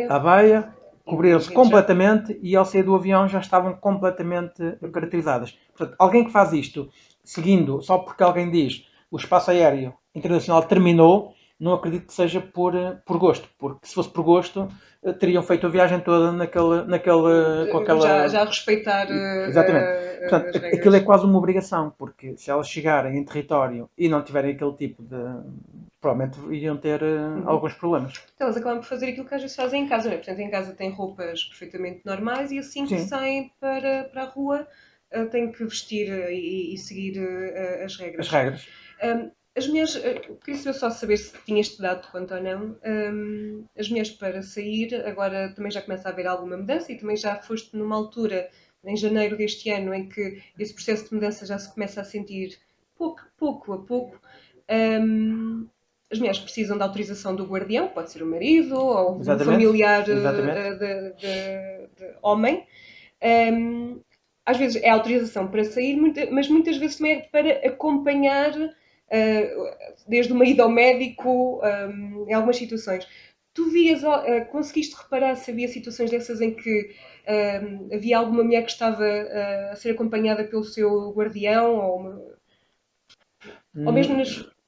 a baia, cobriram-se completamente e ao sair do avião já estavam completamente caracterizadas. Portanto, alguém que faz isto seguindo, só porque alguém diz o espaço aéreo internacional terminou, não acredito que seja por gosto, porque se fosse por gosto teriam feito a viagem toda com aquela... Já respeitar exatamente. Portanto, aquilo é quase uma obrigação, porque se elas chegarem em território e não tiverem aquele tipo de... provavelmente iriam ter alguns problemas. Então elas acabam por fazer aquilo que às vezes fazem em casa, não é? Portanto, em casa têm roupas perfeitamente normais e assim que saem para a rua têm que vestir e seguir as regras. As regras. As mulheres, queria só saber se tinhas estudado quanto ou não, as mulheres para sair, agora também já começa a haver alguma mudança e também já foste numa altura, em janeiro deste ano, em que esse processo de mudança já se começa a sentir pouco a pouco. as mulheres precisam da autorização do guardião, pode ser o marido ou um familiar de homem. Às vezes é autorização para sair, mas muitas vezes também é para acompanhar, desde uma ida ao médico, em algumas situações. Tu conseguiste reparar se havia situações dessas em que havia alguma mulher que estava a ser acompanhada pelo seu guardião, ou mesmo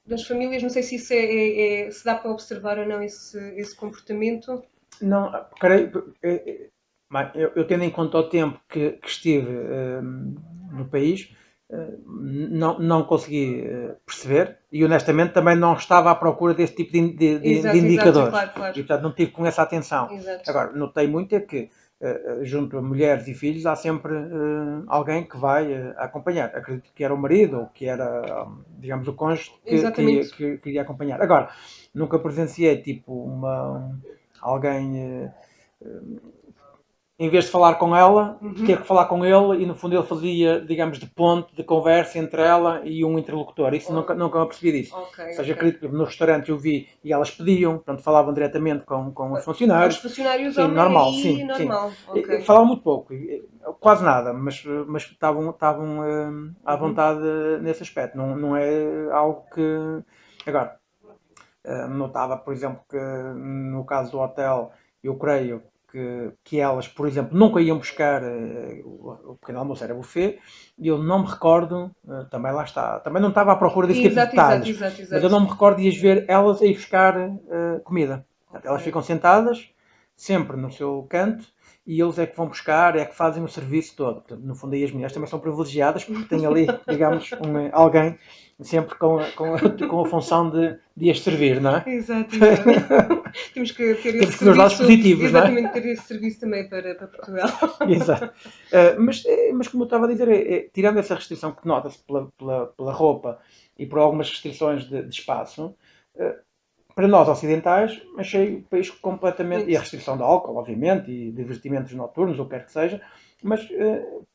nas famílias, não sei se isso se dá para observar ou não esse comportamento? Não, creio, eu tendo em conta o tempo que estive no país, não consegui perceber e honestamente também não estava à procura desse tipo de indicadores. Claro. E portanto não tive com essa atenção. Exato. Agora, notei muito é que junto a mulheres e filhos há sempre alguém que vai acompanhar. Acredito que era o marido ou que era, digamos, o cônjuge que iria acompanhar. Agora, nunca presenciei tipo alguém em vez de falar com ela, ter que falar com ele e no fundo ele fazia, digamos, de ponte, de conversa entre ela e um interlocutor. Isso nunca me percebi disso. Ou seja, acredito que no restaurante eu vi e elas pediam, portanto falavam diretamente com os funcionários. Os funcionários sim, normal, sim. Okay. Falavam muito pouco, quase nada, mas estavam à vontade nesse aspecto. Não é algo que... Agora, notava, por exemplo, que no caso do hotel, eu creio que elas, por exemplo, nunca iam buscar o pequeno almoço, era buffet, e eu não me recordo, também lá está, também não estava à procura desse tipo de detalhes, exato. Mas eu não me recordo de as ver elas a ir buscar comida. Portanto, elas ficam sentadas, sempre no seu canto, e eles é que vão buscar, é que fazem o serviço todo. Portanto, no fundo aí as mulheres também são privilegiadas, porque têm ali, digamos, alguém sempre com a função de as servir, não é? Exato. Temos que ter esse serviço. Lados positivos, exatamente, não é? ter esse serviço também para Portugal. Exato. Mas como eu estava a dizer, tirando essa restrição que nota-se pela roupa e por algumas restrições de espaço, para nós ocidentais, achei o país completamente... E a restrição de álcool, obviamente, e divertimentos noturnos, ou quer que seja, mas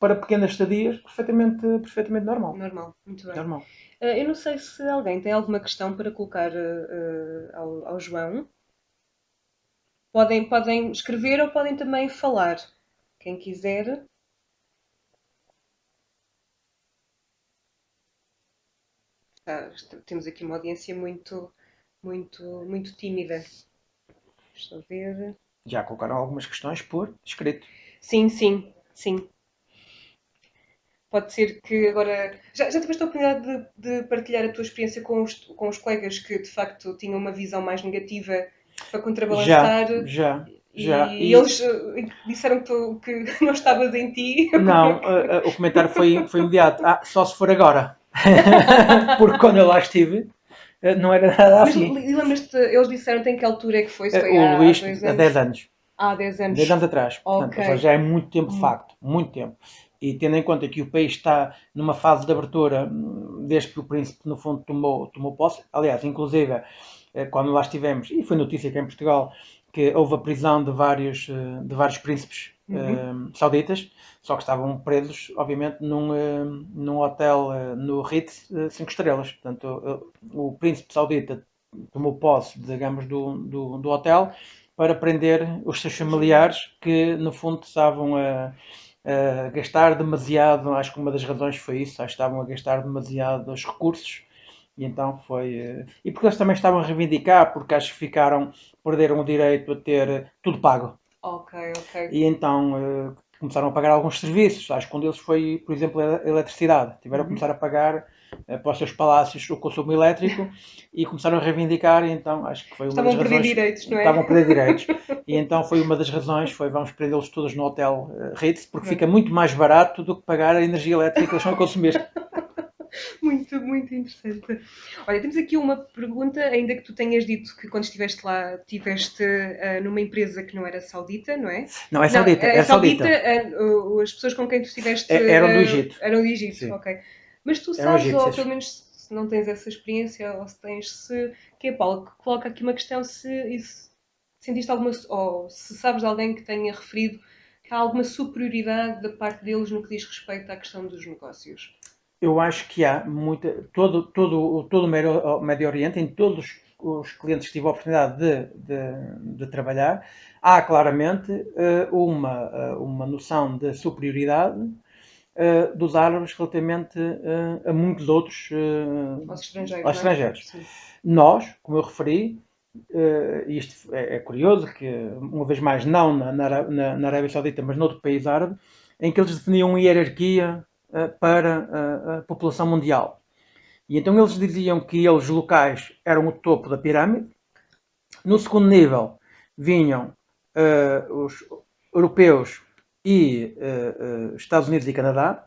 para pequenas estadias, perfeitamente normal. Normal, muito bem. Normal. Eu não sei se alguém tem alguma questão para colocar ao João. Podem escrever ou podem também falar. Quem quiser. Temos aqui uma audiência muito tímida. Deixa eu ver. Já colocaram algumas questões por escrito. Sim. Pode ser que agora... Já tiveste a oportunidade de partilhar a tua experiência com os colegas que, de facto, tinham uma visão mais negativa para contrabalançar? Já. E eles disseram que não estavas em ti? Não, o comentário foi imediato. Só se for agora. Porque quando eu lá estive, não era nada assim. Mas lembras-te, eles disseram-te em que altura é que foi? O Luís, há 10 anos. Há 10 anos. 10 anos atrás. Portanto, já é muito tempo, de facto. Muito tempo. E tendo em conta que o país está numa fase de abertura, desde que o príncipe, no fundo, tomou posse. Aliás, inclusive, quando lá estivemos, e foi notícia aqui em Portugal, que houve a prisão de vários príncipes sauditas, só que estavam presos, obviamente, num hotel no Ritz 5 estrelas. Portanto, o príncipe saudita tomou posse, digamos, do hotel para prender os seus familiares que, no fundo, estavam a gastar demasiado. Acho que uma das razões foi isso, acho que estavam a gastar demasiado os recursos. E então foi... E porque eles também estavam a reivindicar, porque acho que perderam o direito a ter tudo pago. Ok. E então começaram a pagar alguns serviços. Acho que um deles foi, por exemplo, a eletricidade. Tiveram a começar a pagar para os seus palácios o consumo elétrico e começaram a reivindicar. E então acho que foi uma das razões... Estavam a perder direitos, não é? Estavam a perder direitos. E então foi uma das razões, vamos prendê-los todos no hotel Ritz, porque fica muito mais barato do que pagar a energia elétrica que eles vão consumir. Muito interessante. Olha, temos aqui uma pergunta, ainda que tu tenhas dito que quando estiveste lá, estiveste numa empresa que não era saudita, não é? Não, é saudita. É saudita. As pessoas com quem tu estiveste... Eram do Egito. Eram do Egito, sim. Ok. Mas tu sabes, ou pelo menos se não tens essa experiência, ou se tens... Que é, Paulo, que coloca aqui uma questão se sentiste alguma... Ou se sabes de alguém que tenha referido que há alguma superioridade da parte deles no que diz respeito à questão dos negócios. Eu acho que há todo o Médio Oriente, em todos os clientes que tive a oportunidade de trabalhar, há claramente uma noção de superioridade dos árabes relativamente a muitos outros aos estrangeiros. Nós, como eu referi, isto é curioso, que uma vez mais não na Arábia Saudita, mas noutro país árabe, em que eles definiam uma hierarquia para a população mundial. E então eles diziam que eles locais eram o topo da pirâmide. No segundo nível vinham os europeus e Estados Unidos e Canadá.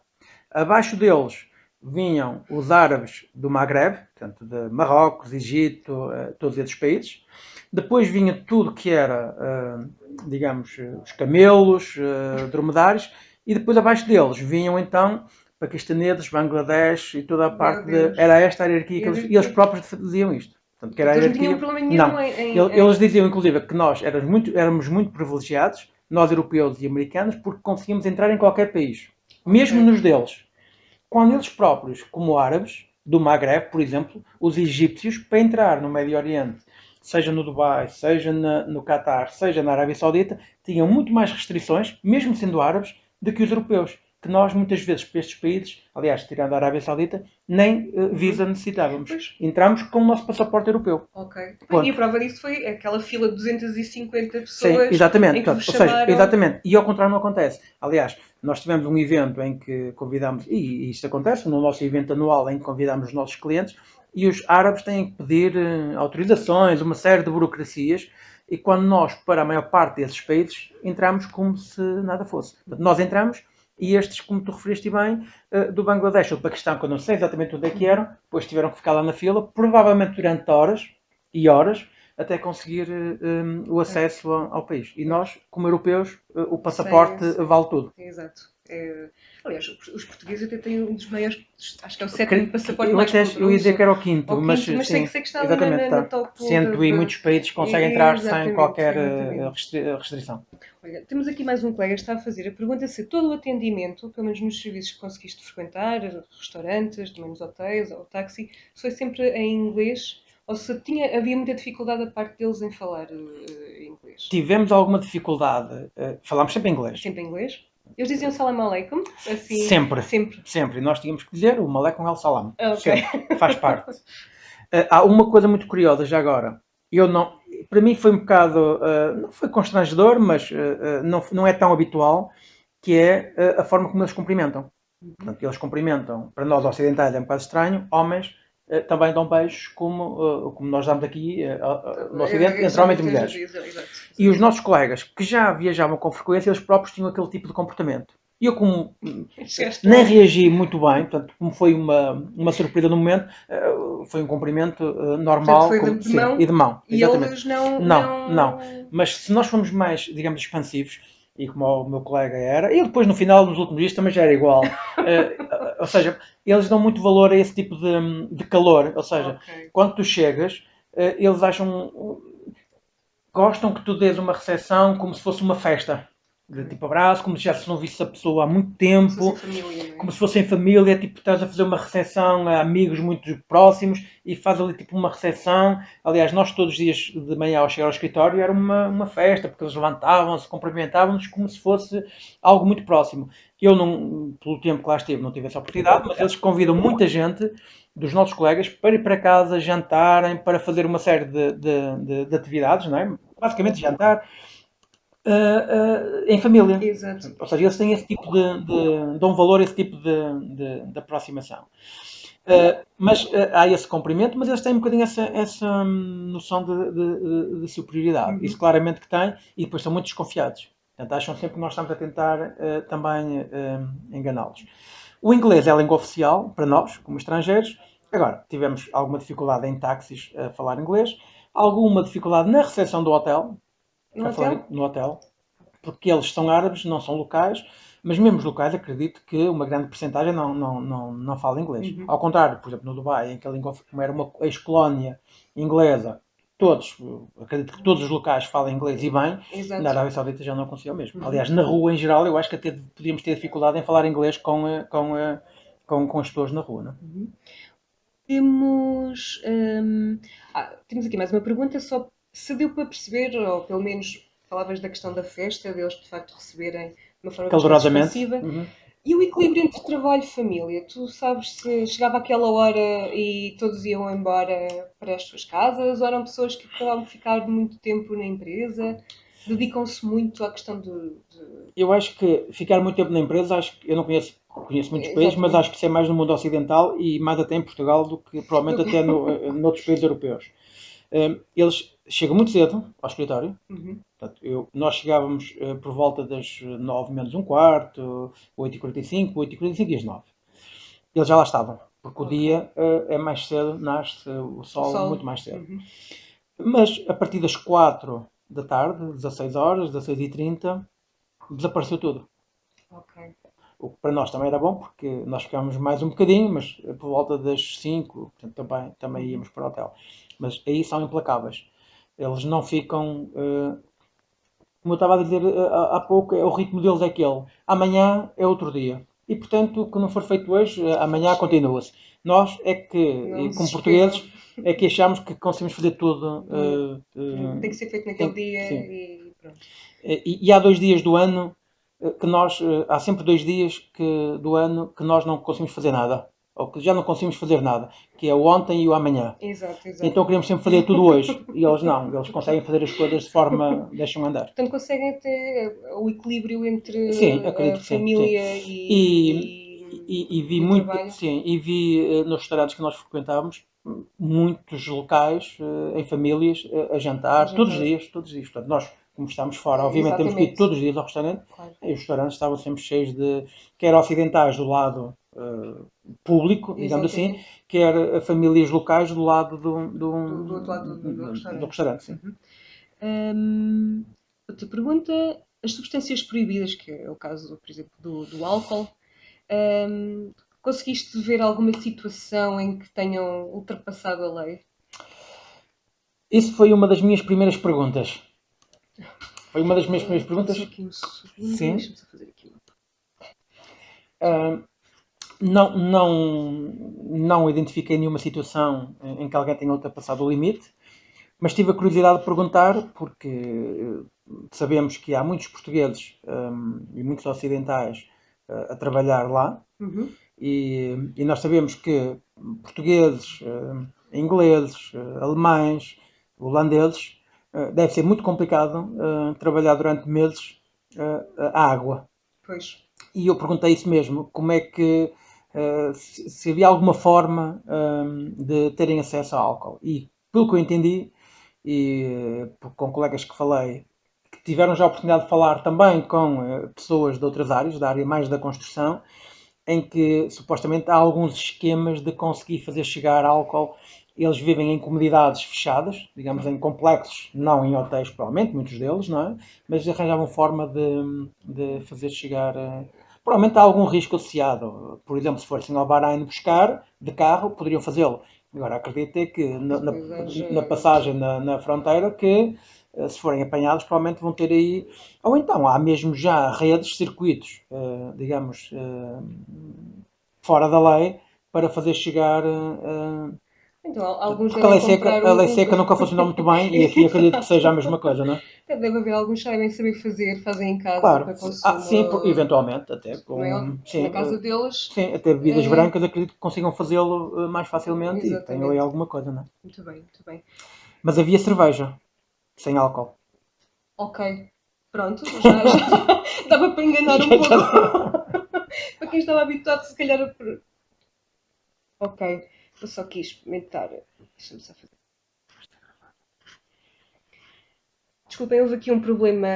Abaixo deles vinham os árabes do Maghreb, portanto de Marrocos, Egito, todos esses países. Depois vinha tudo que era, digamos, os camelos, dromedários. E depois abaixo deles vinham então paquistaneses, Bangladesh e toda a parte era esta a hierarquia que eles próprios diziam isto. Portanto, que era a hierarquia. Não. Eles diziam inclusive que nós éramos muito privilegiados, nós europeus e americanos, porque conseguimos entrar em qualquer país, mesmo nos deles. Quando eles próprios, como árabes do Maghreb, por exemplo, os egípcios, para entrar no Médio Oriente, seja no Dubai, seja no Catar, seja na Arábia Saudita, tinham muito mais restrições, mesmo sendo árabes, do que os europeus. Que nós, muitas vezes, para estes países, aliás, tirando a Arábia Saudita, nem visa necessitávamos. Pois. Entramos com o nosso passaporte europeu. Ok. E a prova disso foi aquela fila de 250 pessoas. Sim, exatamente. Em que Ou seja, exatamente. E ao contrário não acontece. Aliás, nós tivemos um evento em que convidámos, e isto acontece no nosso evento anual, em que convidámos os nossos clientes, e os árabes têm que pedir autorizações, uma série de burocracias, e quando nós, para a maior parte desses países, entramos como se nada fosse. Nós entramos, e estes, como tu referiste bem, do Bangladesh ou do Paquistão, que eu não sei exatamente onde é que eram, depois tiveram que ficar lá na fila, provavelmente durante horas e horas, até conseguir o acesso ao país. E nós, como europeus, o passaporte vale tudo. Exato. Aliás, os portugueses até têm um dos maiores, acho que é o sétimo passaporte mais poderoso. Eu ia dizer que era o quinto, mas sim, sei que está exatamente, na top. Sendo e muitos países conseguem entrar sem qualquer restrição. Olha, temos aqui mais um colega que está a fazer a pergunta se todo o atendimento, pelo menos nos serviços que conseguiste frequentar, restaurantes, também nos hotéis ou táxi, se foi sempre em inglês ou se havia muita dificuldade da parte deles em falar inglês? Tivemos alguma dificuldade. Falámos sempre em inglês. Sempre em inglês? Eles diziam salam aleikum? Assim, sempre. Nós tínhamos que dizer o aleikum el salam. Okay. Sempre. Faz parte. Há uma coisa muito curiosa já agora. Para mim foi um bocado, não foi constrangedor, mas não é tão habitual, que é a forma como eles cumprimentam. Portanto, eles cumprimentam, para nós ocidentais é um bocado estranho, homens também dão beijos como nós damos aqui no Ocidente, entre homens e mulheres. E os nossos colegas que já viajavam com frequência, eles próprios tinham aquele tipo de comportamento. E eu, como nem reagi muito bem, portanto, como foi uma surpresa no momento, foi um cumprimento normal. Portanto, foi de mão? E eles não. Mas se nós formos mais, digamos, expansivos, e como o meu colega era, e depois no final dos últimos dias também já era igual. Ou seja, eles dão muito valor a esse tipo de calor. Ou seja, quando tu chegas, eles gostam que tu dês uma recepção como se fosse uma festa. De tipo abraço, como se já se não visse a pessoa há muito tempo, como se fosse em família, tipo estás a fazer uma recepção a amigos muito próximos e faz ali tipo uma recepção. Aliás, nós todos os dias de manhã ao chegar ao escritório era uma festa, porque eles levantavam-se, cumprimentavam-nos como se fosse algo muito próximo. Eu, pelo tempo que lá estive, não tive essa oportunidade, mas eles convidam muita gente dos nossos colegas para ir para casa, jantarem, para fazer uma série de atividades, não é? Basicamente jantar. Em família. Exato. Ou seja, eles têm esse tipo dão valor a esse tipo de aproximação. Mas há esse comprimento, mas eles têm um bocadinho essa noção de superioridade. Isso claramente que têm, e depois são muito desconfiados. Portanto, acham sempre que nós estamos a tentar também enganá-los. O inglês é a língua oficial para nós, como estrangeiros. Agora, tivemos alguma dificuldade em táxis a falar inglês, alguma dificuldade na recepção do hotel, no hotel, porque eles são árabes, não são locais, mas mesmo os locais acredito que uma grande porcentagem não fala inglês. Ao contrário, por exemplo, no Dubai, em que a língua, como era uma ex-colónia inglesa, acredito que todos os locais falam inglês e bem. Exato. Na Arábia Saudita já não acontecia o mesmo. Aliás, na rua em geral, eu acho que até podíamos ter dificuldade em falar inglês com as pessoas na rua. Não? Temos aqui mais uma pergunta, só se deu para perceber, ou pelo menos falavas da questão da festa, deles de facto receberem de uma forma bastante expansiva. E o equilíbrio entre trabalho e família? Tu sabes se chegava aquela hora e todos iam embora para as suas casas, ou eram pessoas que acabavam de ficar muito tempo na empresa? Dedicam-se muito à questão Eu acho que ficar muito tempo na empresa, acho que eu não conheço muitos países, mas acho que isso é mais no mundo ocidental e mais até em Portugal do que provavelmente até noutros países europeus. Eles chegam muito cedo ao escritório. Portanto, nós chegávamos por volta das 9 menos um quarto, 8h45, 8h45 e as 9. Eles já lá estavam, porque o dia é mais cedo, nasce o sol muito mais cedo. Mas a partir das 4 da tarde, 16 horas, 16h30, desapareceu tudo. O que para nós também era bom, porque nós ficámos mais um bocadinho, mas por volta das 5, portanto, também íamos para o hotel. Mas aí são implacáveis. Eles não ficam, como eu estava a dizer há pouco, o ritmo deles é aquele. Amanhã é outro dia. E, portanto, o que não for feito hoje, amanhã continua-se. Nós é que, como portugueses, é que achamos que conseguimos fazer tudo. Tem que ser feito naquele dia e pronto. E há 2 dias do ano que há sempre 2 dias do ano que nós não conseguimos fazer nada. Ou que já não conseguimos fazer nada. Que é o ontem e o amanhã. Exato. Então queremos sempre fazer tudo hoje. E eles não. Eles conseguem fazer as coisas de forma... deixam andar. Portanto, conseguem ter o equilíbrio entre a família e vi muito, trabalho. Sim, e vi nos restaurantes que nós frequentávamos muitos locais em famílias a jantar todos os dias. Portanto, nós, como estamos fora, obviamente temos que ir todos os dias ao restaurante. E os restaurantes estavam sempre cheios de, quer ocidentais do lado público, digamos assim, quer famílias locais do lado do outro lado do restaurante. Sim. Outra pergunta, as substâncias proibidas, que é o caso, por exemplo, do álcool, conseguiste ver alguma situação em que tenham ultrapassado a lei? Isso foi uma das minhas primeiras perguntas. Foi uma das minhas primeiras perguntas. Aqui um segundo, sim. Deixa-me só fazer aqui não identifiquei nenhuma situação em que alguém tenha ultrapassado o limite, mas tive a curiosidade de perguntar, porque sabemos que há muitos portugueses e muitos ocidentais a trabalhar lá, e nós sabemos que portugueses, ingleses, alemães, holandeses, deve ser muito complicado trabalhar durante meses a água. Pois. E eu perguntei isso mesmo, como é que se havia alguma forma de terem acesso ao álcool. E pelo que eu entendi, e com colegas que falei, que tiveram já a oportunidade de falar também com pessoas de outras áreas, da área mais da construção, em que supostamente há alguns esquemas de conseguir fazer chegar álcool. Eles vivem em comunidades fechadas, digamos em complexos, não em hotéis provavelmente, muitos deles, não é? Mas arranjavam forma de fazer chegar... Provavelmente há algum risco associado. Por exemplo, se fossem ao Bahrein buscar de carro, poderiam fazê-lo. Agora, acredito que na passagem na fronteira que se forem apanhados, provavelmente vão ter aí... Ou então, há mesmo já redes, circuitos, digamos, fora da lei, para fazer chegar... Então, alguns porque a lei seca nunca funcionou muito bem e aqui acredito que seja a mesma coisa, não é? Deve haver alguns que sabem saber fazer, fazem em casa claro. para consumo. Sim, eventualmente, até na casa deles. Sim, até bebidas brancas acredito que consigam fazê-lo mais facilmente. Exatamente. E tenham aí alguma coisa, não é? Muito bem. Mas havia cerveja, sem álcool. Ok, pronto, já dava para enganar um pouco. Para quem estava habituado, se calhar... Ok, eu só quis experimentar. Deixa-me só fazer. Desculpem, houve aqui um problema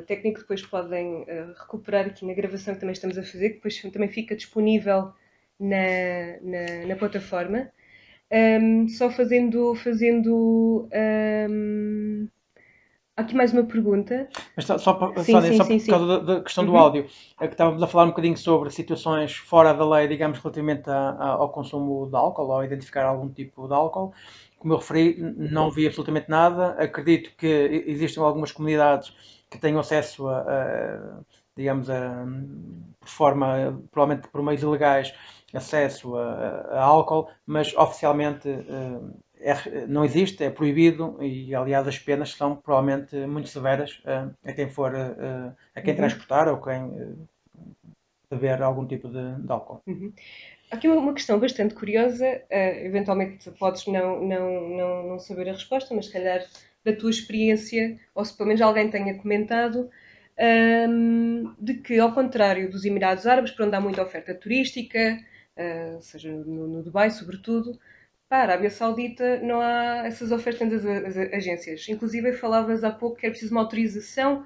técnico, depois podem recuperar aqui na gravação que também estamos a fazer, que depois também fica disponível na plataforma. Só fazendo aqui mais uma pergunta. Mas só por causa da questão do áudio, é que estávamos a falar um bocadinho sobre situações fora da lei, digamos, relativamente ao consumo de álcool, ou identificar algum tipo de álcool. Como eu referi, não vi absolutamente nada. Acredito que existem algumas comunidades que tenham acesso digamos, por forma, provavelmente por meios ilegais, acesso a álcool, mas oficialmente não existe, é proibido e, aliás, as penas são provavelmente muito severas a quem for, a quem transportar ou quem beber algum tipo de álcool. Há aqui uma questão bastante curiosa, eventualmente podes não saber a resposta, mas se calhar da tua experiência, ou se pelo menos alguém tenha comentado, de que, ao contrário dos Emirados Árabes, por onde há muita oferta turística, seja no Dubai, sobretudo, para a Arábia Saudita não há essas ofertas das agências. Inclusive, falavas há pouco que era preciso uma autorização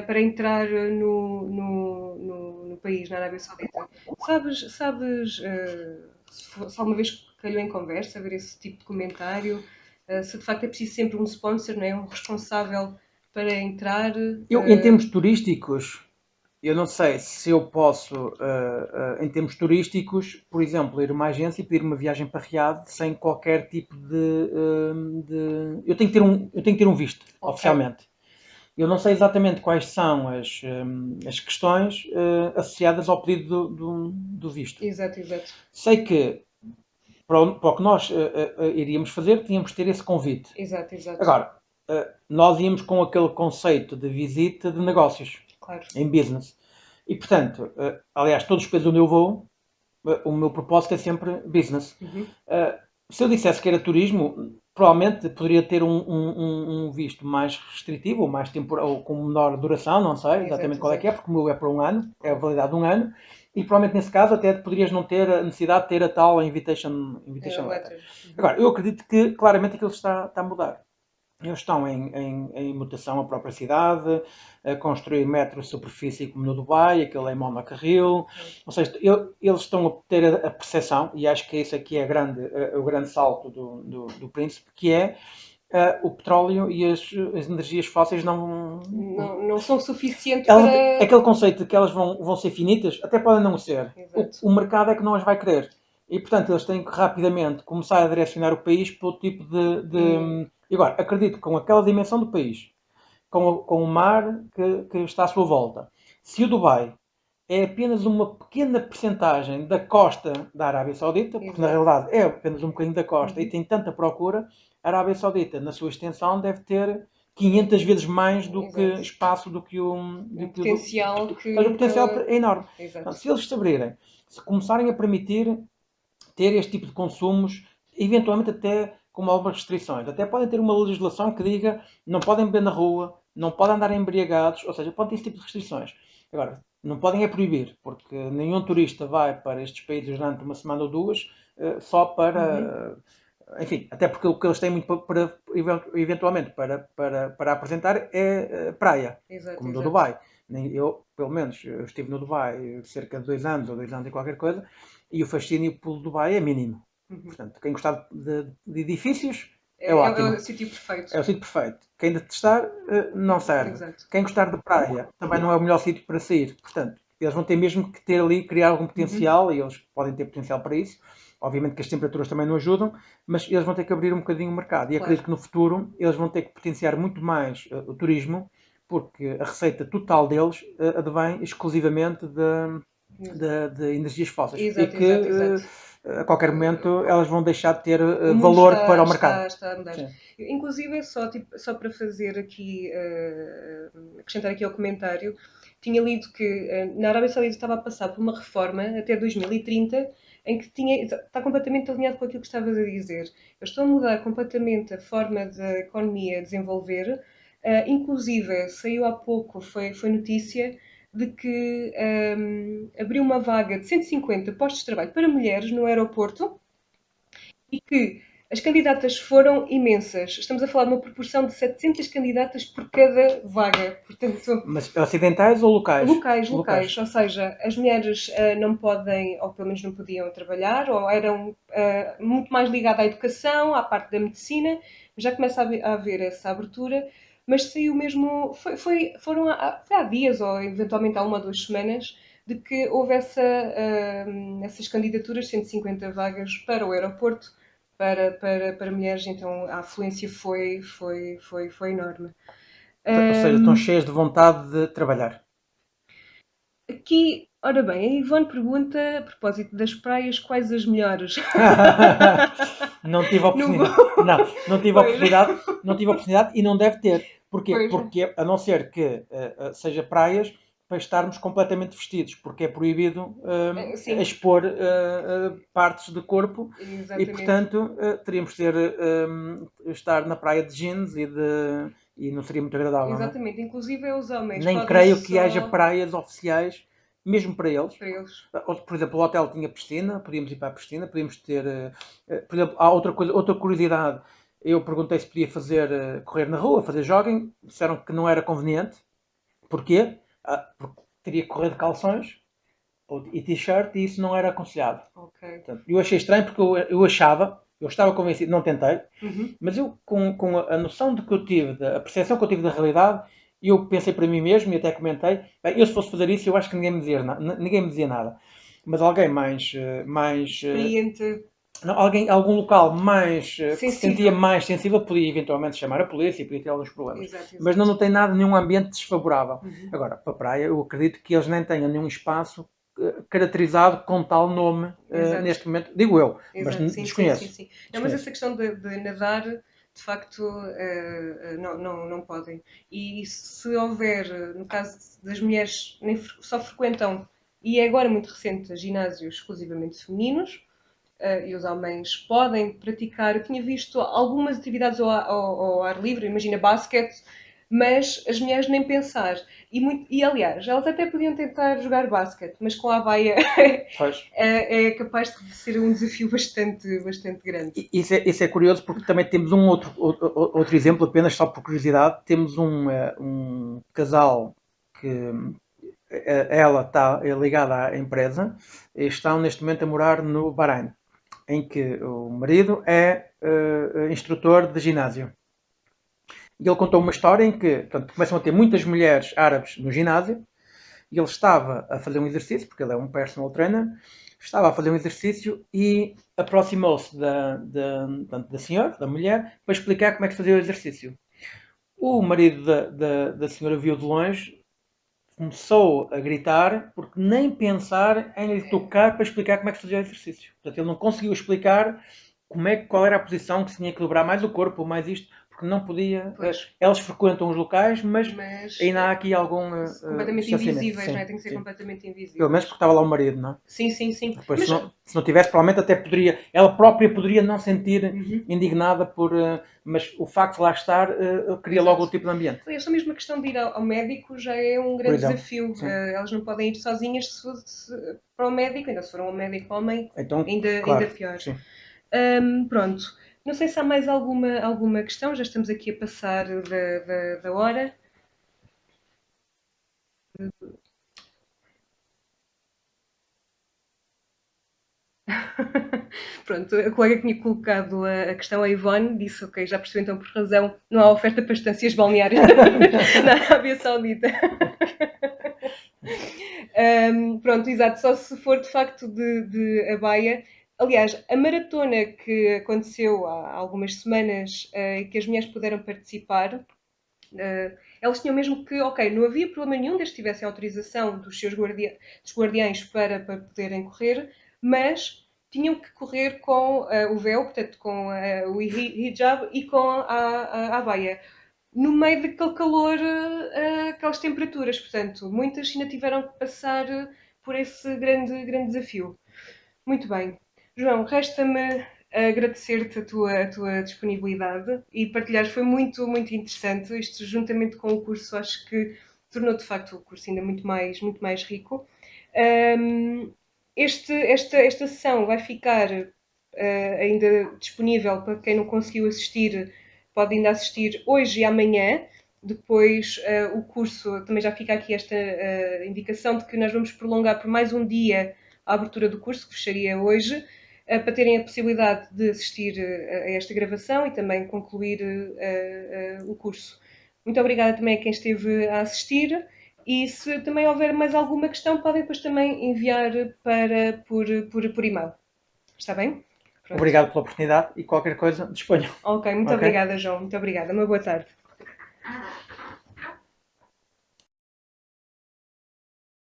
para entrar no país, na Arábia Saudita. Sabes se alguma vez calhou em conversa ver esse tipo de comentário? Se de facto é preciso sempre um sponsor, não é? Um responsável para entrar? Em termos turísticos, eu não sei se eu posso, em termos turísticos, por exemplo, ir a uma agência e pedir uma viagem para Riad sem qualquer tipo Eu tenho que ter um visto, oficialmente. Eu não sei exatamente quais são as questões associadas ao pedido do visto. Exato. Sei que para o que nós iríamos fazer, tínhamos de ter esse convite. Exato. Agora, nós íamos com aquele conceito de visita de negócios, claro, em business. E, portanto, aliás, todos os países onde eu vou, o meu propósito é sempre business. Se eu dissesse que era turismo, provavelmente poderia ter um visto mais restritivo, ou mais temporário, ou com menor duração, não sei exatamente qual é que é, porque o meu é para um ano, é a validade de um ano, e provavelmente nesse caso até poderias não ter a necessidade de ter a tal invitation letter. Agora, eu acredito que claramente aquilo está a mudar. Eles estão em mutação a própria cidade, a construir metros de superfície como no Dubai, aquele é monocarril. Ou seja, eles estão a ter a percepção, e acho que esse aqui é o grande salto do príncipe, que é o petróleo e as energias fósseis não são suficientes para... Aquele conceito de que elas vão ser finitas, até podem não ser. O mercado é que não as vai querer. E, portanto, eles têm que rapidamente começar a direcionar o país para o tipo de... E agora, acredito que com aquela dimensão do país, com o mar que está à sua volta, se o Dubai é apenas uma pequena percentagem da costa da Arábia Saudita, porque na realidade é apenas um bocadinho da costa e tem tanta procura, a Arábia Saudita, na sua extensão, deve ter 500 vezes mais do que espaço do que o potencial. Mas o potencial é enorme. Então, se eles se abrirem, se começarem a permitir ter este tipo de consumos, eventualmente até com algumas restrições. Até podem ter uma legislação que diga não podem beber na rua, não podem andar embriagados, ou seja, podem ter esse tipo de restrições. Agora, não podem é proibir, porque nenhum turista vai para estes países durante uma semana ou duas só para... Enfim, até porque o que eles têm muito para eventualmente para apresentar é praia, como no Dubai. Eu, pelo menos, eu estive no Dubai cerca de 2 anos ou 2 anos e qualquer coisa, e o fascínio pelo Dubai é mínimo. Portanto, quem gostar de edifícios é ótimo. É o sítio perfeito. É o sítio perfeito. Quem detestar não serve. Exato. Quem gostar de praia também não é o melhor sítio para sair. Portanto, eles vão ter mesmo que ter ali, criar algum potencial, e eles podem ter potencial para isso. Obviamente que as temperaturas também não ajudam, mas eles vão ter que abrir um bocadinho o mercado. E acredito que no futuro eles vão ter que potenciar muito mais o turismo, porque a receita total deles advém exclusivamente de energias fósseis. E que a qualquer momento elas vão deixar de ter valor para o mercado. Está a mudar. Inclusive, só para fazer aqui, acrescentar aqui ao comentário, tinha lido que na Arábia Saudita estava a passar por uma reforma até 2030 em que está completamente alinhado com aquilo que estavas a dizer. Eles estão a mudar completamente a forma da economia desenvolver. Inclusive, saiu há pouco, foi notícia, de que abriu uma vaga de 150 postos de trabalho para mulheres no aeroporto e que as candidatas foram imensas. Estamos a falar de uma proporção de 700 candidatas por cada vaga. Portanto, mas ocidentais ou locais? Locais. Ou seja, as mulheres não podem, ou pelo menos não podiam trabalhar, ou eram muito mais ligadas à educação, à parte da medicina. Já começa a haver essa abertura, mas saiu mesmo... Foi há dias, ou eventualmente há 1 ou 2 semanas, de que houve essas candidaturas, 150 vagas para o aeroporto, para mulheres, então a afluência foi enorme. Ou seja, estão cheias de vontade de trabalhar. Aqui, ora bem, a Ivone pergunta, a propósito das praias, quais as melhores? Não tive a oportunidade. Não tive a oportunidade. Não tive a oportunidade e não deve ter. Porquê? Pois. Porque, a não ser que seja praias, para estarmos completamente vestidos, porque é proibido expor partes do corpo. Exatamente. E, portanto, teríamos de ter, estar na praia de jeans e não seria muito agradável. Exatamente, não é? Inclusive os homens. Nem creio que haja praias oficiais, mesmo para eles. Por exemplo, o hotel tinha piscina, podíamos ir para a piscina, podíamos ter. Por exemplo, há outra curiosidade. Eu perguntei se podia fazer correr na rua, fazer jogging. Disseram que não era conveniente. Porquê? Porque teria que correr de calções e t-shirt e isso não era aconselhado. Okay. Portanto, eu achei estranho porque eu estava convencido, não tentei, mas eu com a noção de que eu tive, a percepção que eu tive da realidade, eu pensei para mim mesmo e até comentei, bem, eu se fosse fazer isso eu acho que ninguém me dizia nada. Mas alguém mais experiente. Não, algum local mais que se sentia mais sensível podia eventualmente chamar a polícia e podia ter alguns problemas. Exato. Mas não tem nada, nenhum ambiente desfavorável. Agora, para a praia, eu acredito que eles nem tenham nenhum espaço caracterizado com tal nome neste momento. Digo eu, mas desconheço. Sim. Não, mas essa questão de nadar, de facto, não podem. E se houver, no caso das mulheres, só frequentam, e é agora muito recente, ginásios exclusivamente femininos, e os homens podem praticar. Eu tinha visto algumas atividades ao ar livre, imagina basquete, mas as mulheres nem pensar. E aliás, elas até podiam tentar jogar basquete, mas com a baia é capaz de ser um desafio bastante grande. Isso é curioso porque também temos outro exemplo, apenas só por curiosidade. Temos um casal que ela está ligada à empresa e estão neste momento a morar no Bahrein, em que o marido é instrutor de ginásio. E ele contou uma história em que, portanto, começam a ter muitas mulheres árabes no ginásio e ele estava a fazer um exercício, porque ele é um personal trainer, estava a fazer um exercício e aproximou-se da senhora, da mulher, para explicar como é que fazia o exercício. O marido da senhora viu de longe, começou a gritar porque nem pensar em lhe tocar para explicar como é que se fazia o exercício. Portanto, ele não conseguiu explicar qual era a posição que se tinha que dobrar mais o corpo, mais isto, porque não podia. Elas frequentam os locais, mas ainda há aqui algum. Completamente invisíveis, não é? Tem que ser completamente invisível. Pelo menos porque estava lá o marido, não é? Sim. Depois, mas, se não tivesse, provavelmente até poderia. Ela própria poderia não sentir indignada por. Mas o facto de lá estar cria logo o tipo de ambiente. Esta mesma questão de ir ao médico já é um grande desafio. Elas não podem ir sozinhas para o médico, ainda se for um médico homem, então, ainda pior. Pronto. Não sei se há mais alguma questão, já estamos aqui a passar da hora. Pronto, a colega que tinha colocado a questão, a Ivone, disse, ok, já percebeu então por razão, não há oferta para estâncias balneárias na Arábia Saudita. Pronto, exato, só se for de facto de Abaia. Aliás, a maratona que aconteceu há algumas semanas e que as mulheres puderam participar, elas tinham mesmo que, ok, não havia problema nenhum desde que tivessem autorização dos seus guardiães para poderem correr, mas tinham que correr com o véu, portanto, com o hijab e com a abaia. No meio daquele calor, aquelas temperaturas, portanto, muitas ainda tiveram que passar por esse grande desafio. Muito bem. João, resta-me agradecer-te a tua disponibilidade e partilhares, foi muito interessante. Isto, juntamente com o curso, acho que tornou de facto o curso ainda muito mais rico. Esta sessão vai ficar ainda disponível para quem não conseguiu assistir, pode ainda assistir hoje e amanhã. Depois o curso, também já fica aqui esta indicação de que nós vamos prolongar por mais um dia a abertura do curso, que fecharia hoje, para terem a possibilidade de assistir a esta gravação e também concluir o curso. Muito obrigada também a quem esteve a assistir e se também houver mais alguma questão, podem depois também enviar por e-mail. Está bem? Pronto. Obrigado pela oportunidade e qualquer coisa, disponham. Ok, muito obrigada, João. Muito obrigada. Uma boa tarde.